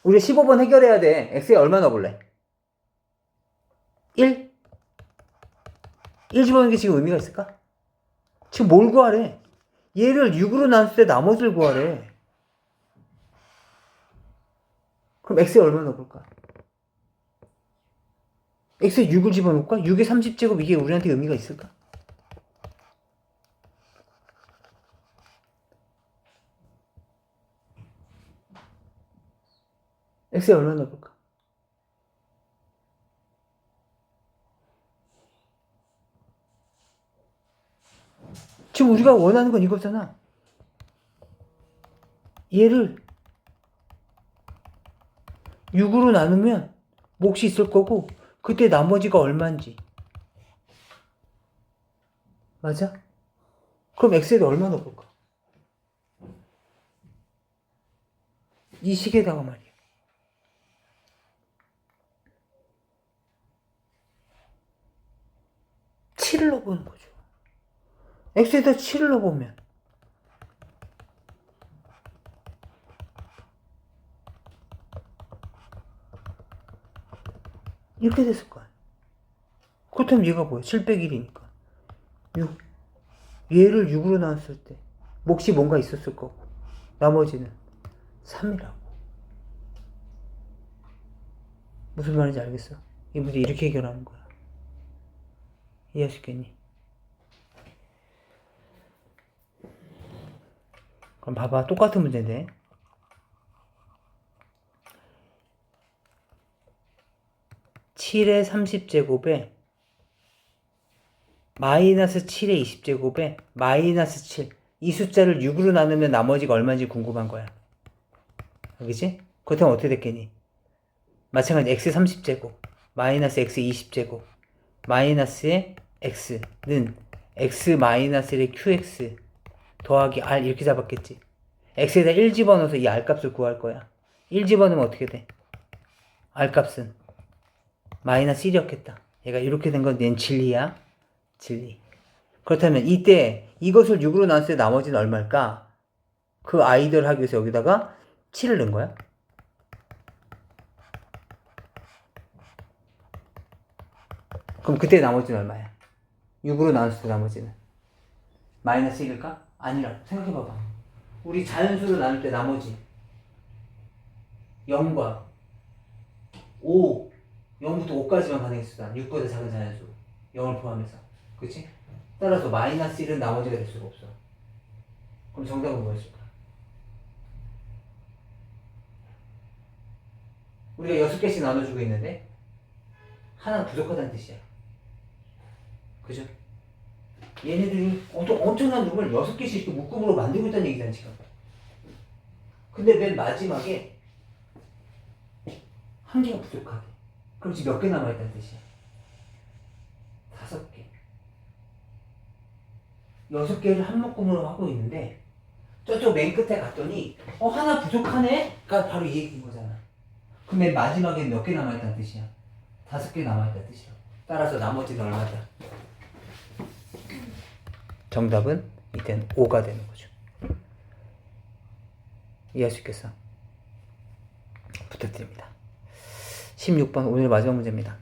우리 15번 해결해야 돼. x에 얼마 넣어볼래? 1? 1 집어넣는 게 지금 의미가 있을까? 지금 뭘 구하래? 얘를 6으로 나눴을 때 나머지를 구하래. 그럼 x에 얼마 넣어볼까? x에 6을 집어넣을까? 6의 30제곱 이게 우리한테 의미가 있을까? x에 얼마 넣어볼까? 지금 우리가 원하는 건 이거잖아. 얘를 6으로 나누면 몫이 있을 거고 그때 나머지가 얼마인지. 맞아? 그럼 x에다 얼마 넣어볼까? 이 식에다가 말이야. 7을 넣어보는 거죠. x에다 7을 넣어보면 이렇게 됐을 거야. 그렇다면 얘가 뭐야? 7 빼기 1이니까 6. 얘를 6으로 나눴을 때 몫이 뭔가 있었을 거고 나머지는 3이라고. 무슨 말인지 알겠어? 이 문제 이렇게 해결하는 거야. 이해할 수 있겠니? 그럼 봐봐. 똑같은 문제인데 7의 30제곱에 마이너스 7의 20제곱에 마이너스 7. 이 숫자를 6으로 나누면 나머지가 얼마인지 궁금한 거야. 알겠지? 그렇다면 어떻게 됐겠니? 마찬가지 x 30제곱 마이너스 x 20제곱 마이너스의 x는 x 마이너스의 qx 더하기 r 이렇게 잡았겠지. x에다 1 집어넣어서 이 r 값을 구할 거야. 1 집어넣으면 어떻게 돼? r 값은 마이너스 1이었겠다. 얘가 이렇게 된 건 얘는 진리야. 진리. 그렇다면 이때 이것을 6으로 나눴을 때 나머지는 얼마일까? 그 아이디어를 하기 위해서 여기다가 7을 넣은 거야. 그럼 그때 나머지는 얼마야? 6으로 나눴을 때 나머지는 마이너스 1일까? 아니라 생각해봐봐. 우리 자연수로 나눌 때 나머지 0과 5 0부터 5까지만 가능했어. 6보다 작은 자연수 0을 포함해서. 그치? 따라서 마이너스 1은 나머지가 될 수가 없어. 그럼 정답은 뭐였을까? 우리가 6개씩 나눠주고 있는데 하나는 부족하다는 뜻이야. 그죠? 얘네들이 엄청난 놈을 6개씩 이렇게 묶음으로 만들고 있다는 얘기잖아 지금. 근데 맨 마지막에 한 개가 부족하대. 그럼 지금 몇 개 남아있다는 뜻이야? 5개. 6개를 한 묶음으로 하고 있는데 저쪽 맨 끝에 갔더니 하나 부족하네? 가 바로 이 얘기인 거잖아. 그럼 맨 마지막에 몇 개 남아있다는 뜻이야? 5개 남아있다는 뜻이야. 따라서 나머지는 얼마다? 정답은 이때는 5가 되는 거죠. 이해할 수 있겠어? 부탁드립니다. 16번 오늘 마지막 문제입니다.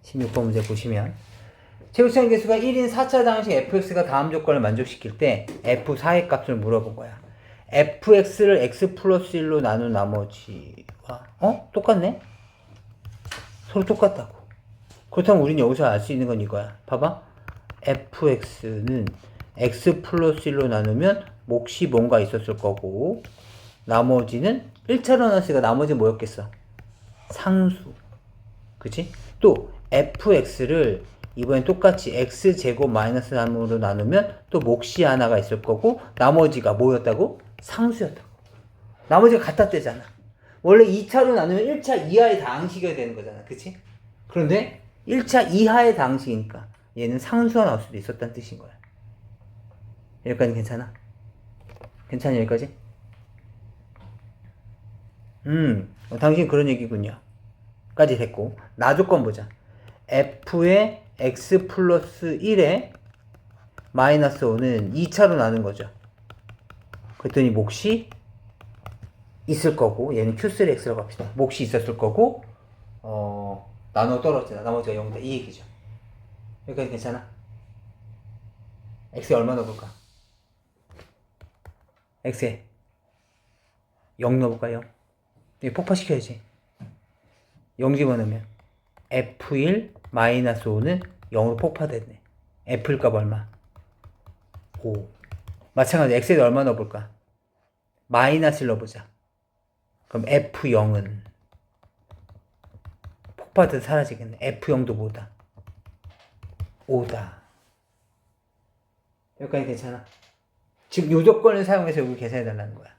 16번 문제 보시면 최고차원 계수가 1인 4차 방식 fx가 다음 조건을 만족시킬 때 f4의 값을 물어본 거야. fx를 x 플러스 1로 나눈 나머지와 똑같네? 서로 똑같다고. 그렇다면 우린 여기서 알 수 있는 건 이거야. 봐봐. fx는 x 플러스 1로 나누면 몫이 뭔가 있었을 거고 나머지는 1차로 나눴으니까 나머지는 뭐였겠어? 상수. 그치? 또 fx를 이번엔 똑같이 x제곱 마이너스 3으로 나누면 또 몫이 하나가 있을 거고 나머지가 뭐였다고? 상수였다고. 나머지가 갖다 떼잖아. 원래 2차로 나누면 1차 이하의 다항식이어야 되는 거잖아. 그치? 그런데 1차 이하의 다항식이니까 얘는 상수가 나올 수도 있었다는 뜻인 거야. 여기까지 괜찮아? 괜찮아 여기까지? 당신 그런 얘기군요. 까지 됐고 나 조건 보자. f의 x 플러스 1에 마이너스 5는 2차로 나눈 거죠. 그랬더니 몫이 있을 거고 얘는 q3x라고 합시다. 몫이 있었을 거고 나눠 떨어지나 나머지가 0이다 이 얘기죠. 여기까지 괜찮아? x에 얼마 넣어볼까? x에 0 넣어볼까? 0 이거 폭파시켜야지. 0 집어넣으면 f1 마이너스 5는 0으로 폭파됐네. f일 값 얼마? 5. 마찬가지로 x에 얼마 넣어볼까? 마이너스를 넣어보자. 그럼 f0은 폭파돼서 사라지겠네. f0도 뭐다? 5다. 여기까지 괜찮아? 지금 요 조건을 사용해서 여기 계산해달라는 거야.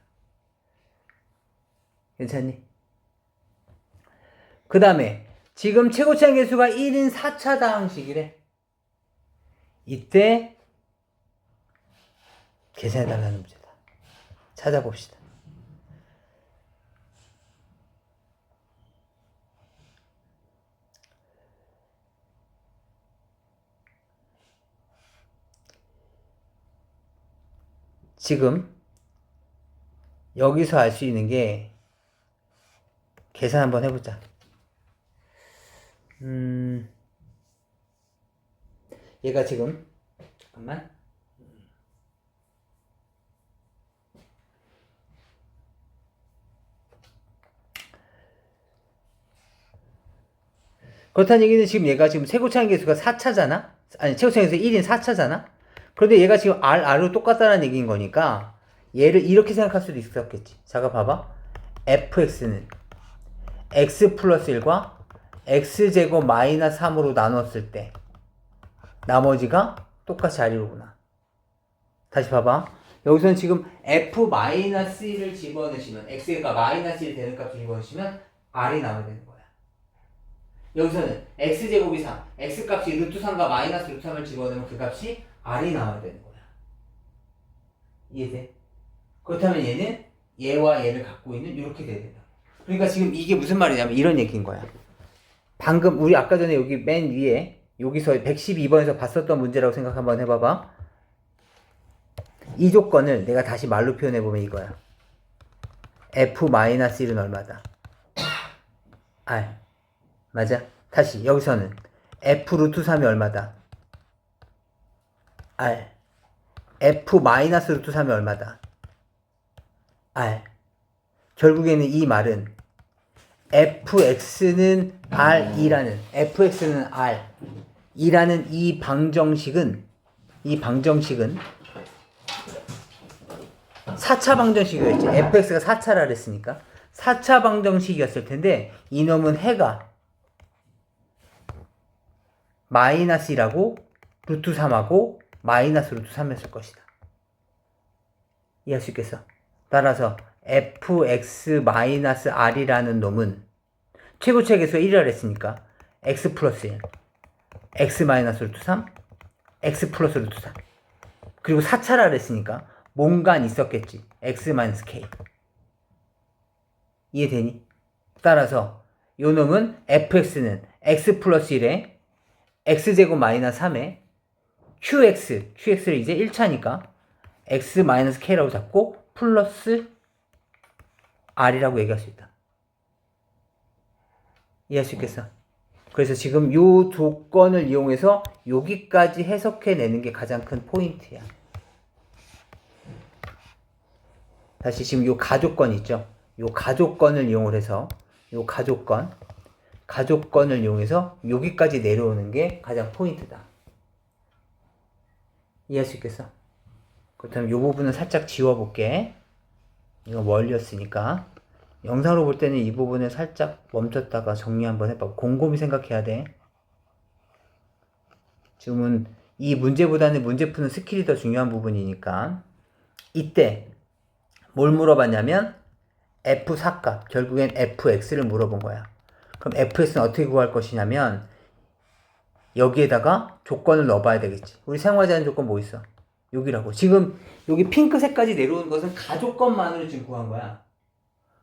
괜찮니? 그 다음에 지금 최고차원 계수가 1인 4차 다항식이래. 이때 계산해달라는 문제다. 찾아봅시다. 지금 여기서 알 수 있는 게 계산 한번 해보자. 얘가 지금 잠깐만 그렇다는 얘기는 지금 얘가 지금 최고차원 계수가 4차잖아? 아니 최고차원 계수 1인 4차잖아? 그런데 얘가 지금 R로 똑같다는 얘기인 거니까 얘를 이렇게 생각할 수도 있었겠지. 잠깐 봐봐. fx는 x 플러스 1과 x제곱 마이너스 3으로 나눴을 때 나머지가 똑같이 R이로구나. 다시 봐봐. 여기서는 지금 f-1을 집어넣으시면 x가 마이너스 1 되는 값을 집어넣으시면 R이 나와야 되는 거야. 여기서는 x제곱이 3, x값이 루트 3과 마이너스 루트 3을 집어넣으면 그 값이 R이 나와야 되는 거야. 이해돼? 그렇다면 얘는 얘와 얘를 갖고 있는 이렇게 돼야 된다. 그러니까 지금 이게 무슨 말이냐면 이런 얘기인 거야. 방금 우리 아까 전에 여기 맨 위에 여기서 112번에서 봤었던 문제라고 생각 한번 해봐봐. 이 조건을 내가 다시 말로 표현해보면 이거야. f-1은 얼마다? R. 맞아? 다시 여기서는 f 루트 3이 얼마다? R. f 마이너스 루트 3이 얼마다? R. 결국에는 이 말은 fx는 R이라는 fx는 R 이라는 이 방정식은 4차 방정식이었지. fx가 4차라 그랬으니까 4차 방정식이었을 텐데 이놈은 해가 마이너스라고 루트 3하고 마이너스 루트 3이었을 것이다. 이해할 수 있겠어? 따라서 fx-r이라는 놈은 최고차의 계수가 1이라 했으니까 x 플러스 1, x 마이너스 루트 3, x 플러스 루트 3 그리고 4차라 했으니까 뭔가 있었겠지. x 마이너스 k. 이해되니? 따라서 요 놈은 fx는 x 플러스 1에 x제곱 마이너스 3에 qx를 이제 1차니까 x 마이너스 k라고 잡고 플러스 r이라고 얘기할 수 있다. 이해할 수 있겠어? 그래서 지금 요 조건을 이용해서 여기까지 해석해내는 게 가장 큰 포인트야. 다시 지금 요 가족권 있죠? 요 가족권을 이용을 해서 요 가족권을 이용해서 여기까지 내려오는 게 가장 포인트다. 이해할 수 있겠어? 그렇다면 이 부분은 살짝 지워볼게. 이거 멀리였으니까. 영상으로 볼 때는 이 부분을 살짝 멈췄다가 정리 한번 해봐. 곰곰이 생각해야 돼. 지금은 이 문제보다는 문제 푸는 스킬이 더 중요한 부분이니까. 이때 뭘 물어봤냐면 f4값, 결국엔 fx를 물어본 거야. 그럼 fx는 어떻게 구할 것이냐면 여기에다가 조건을 넣어봐야 되겠지. 우리 사용하지 않은 조건 뭐 있어? 여기라고. 지금 여기 핑크색까지 내려오는 것은 가조건만으로 지금 구한 거야.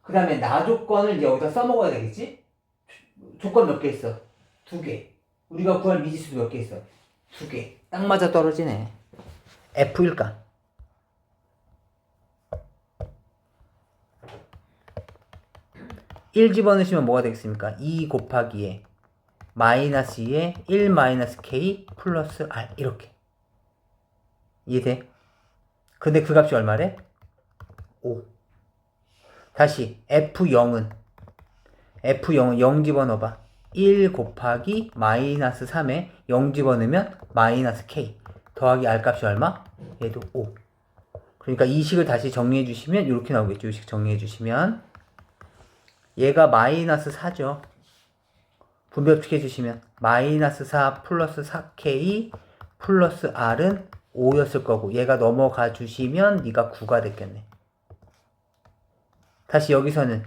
그 다음에 나조건을 여기다 써먹어야 되겠지? 조건 몇 개 있어? 2개. 우리가 구할 미지수도 몇 개 있어? 2개. 딱 맞아 떨어지네. F1값. 1 집어넣으시면 뭐가 되겠습니까? 2 곱하기에 마이너스 2에 1 마이너스 k 플러스 r. 이렇게. 이해돼? 근데 그 값이 얼마래? 5. 다시 F0은 0 집어넣어봐. 1 곱하기 마이너스 3에 0 집어넣으면 마이너스 k 더하기 r 값이 얼마? 얘도 5. 그러니까 이 식을 다시 정리해 주시면 이렇게 나오겠죠. 이 식 정리해 주시면 얘가 마이너스 4죠. 분배법칙 해주시면 마이너스 4 플러스 4k 플러스 r은 5였을 거고 얘가 넘어가 주시면 네가 9가 됐겠네. 다시 여기서는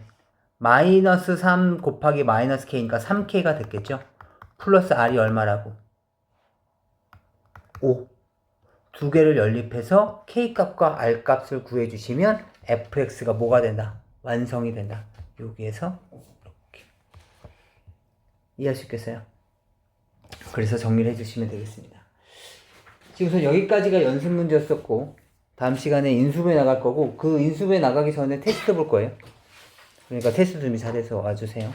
마이너스 3 곱하기 마이너스 k니까 3k가 됐겠죠. 플러스 r이 얼마라고? 5. 두 개를 연립해서 k값과 r값을 구해주시면 fx가 뭐가 된다? 완성이 된다. 여기에서 이렇게. 이해할 수 있겠어요? 그래서 정리를 해주시면 되겠습니다. 지금 여기까지가 연습 문제였었고 다음 시간에 인수분해 나갈 거고 그 인수분해 나가기 전에 테스트 볼 거예요. 그러니까 테스트 준비 잘해서 와주세요.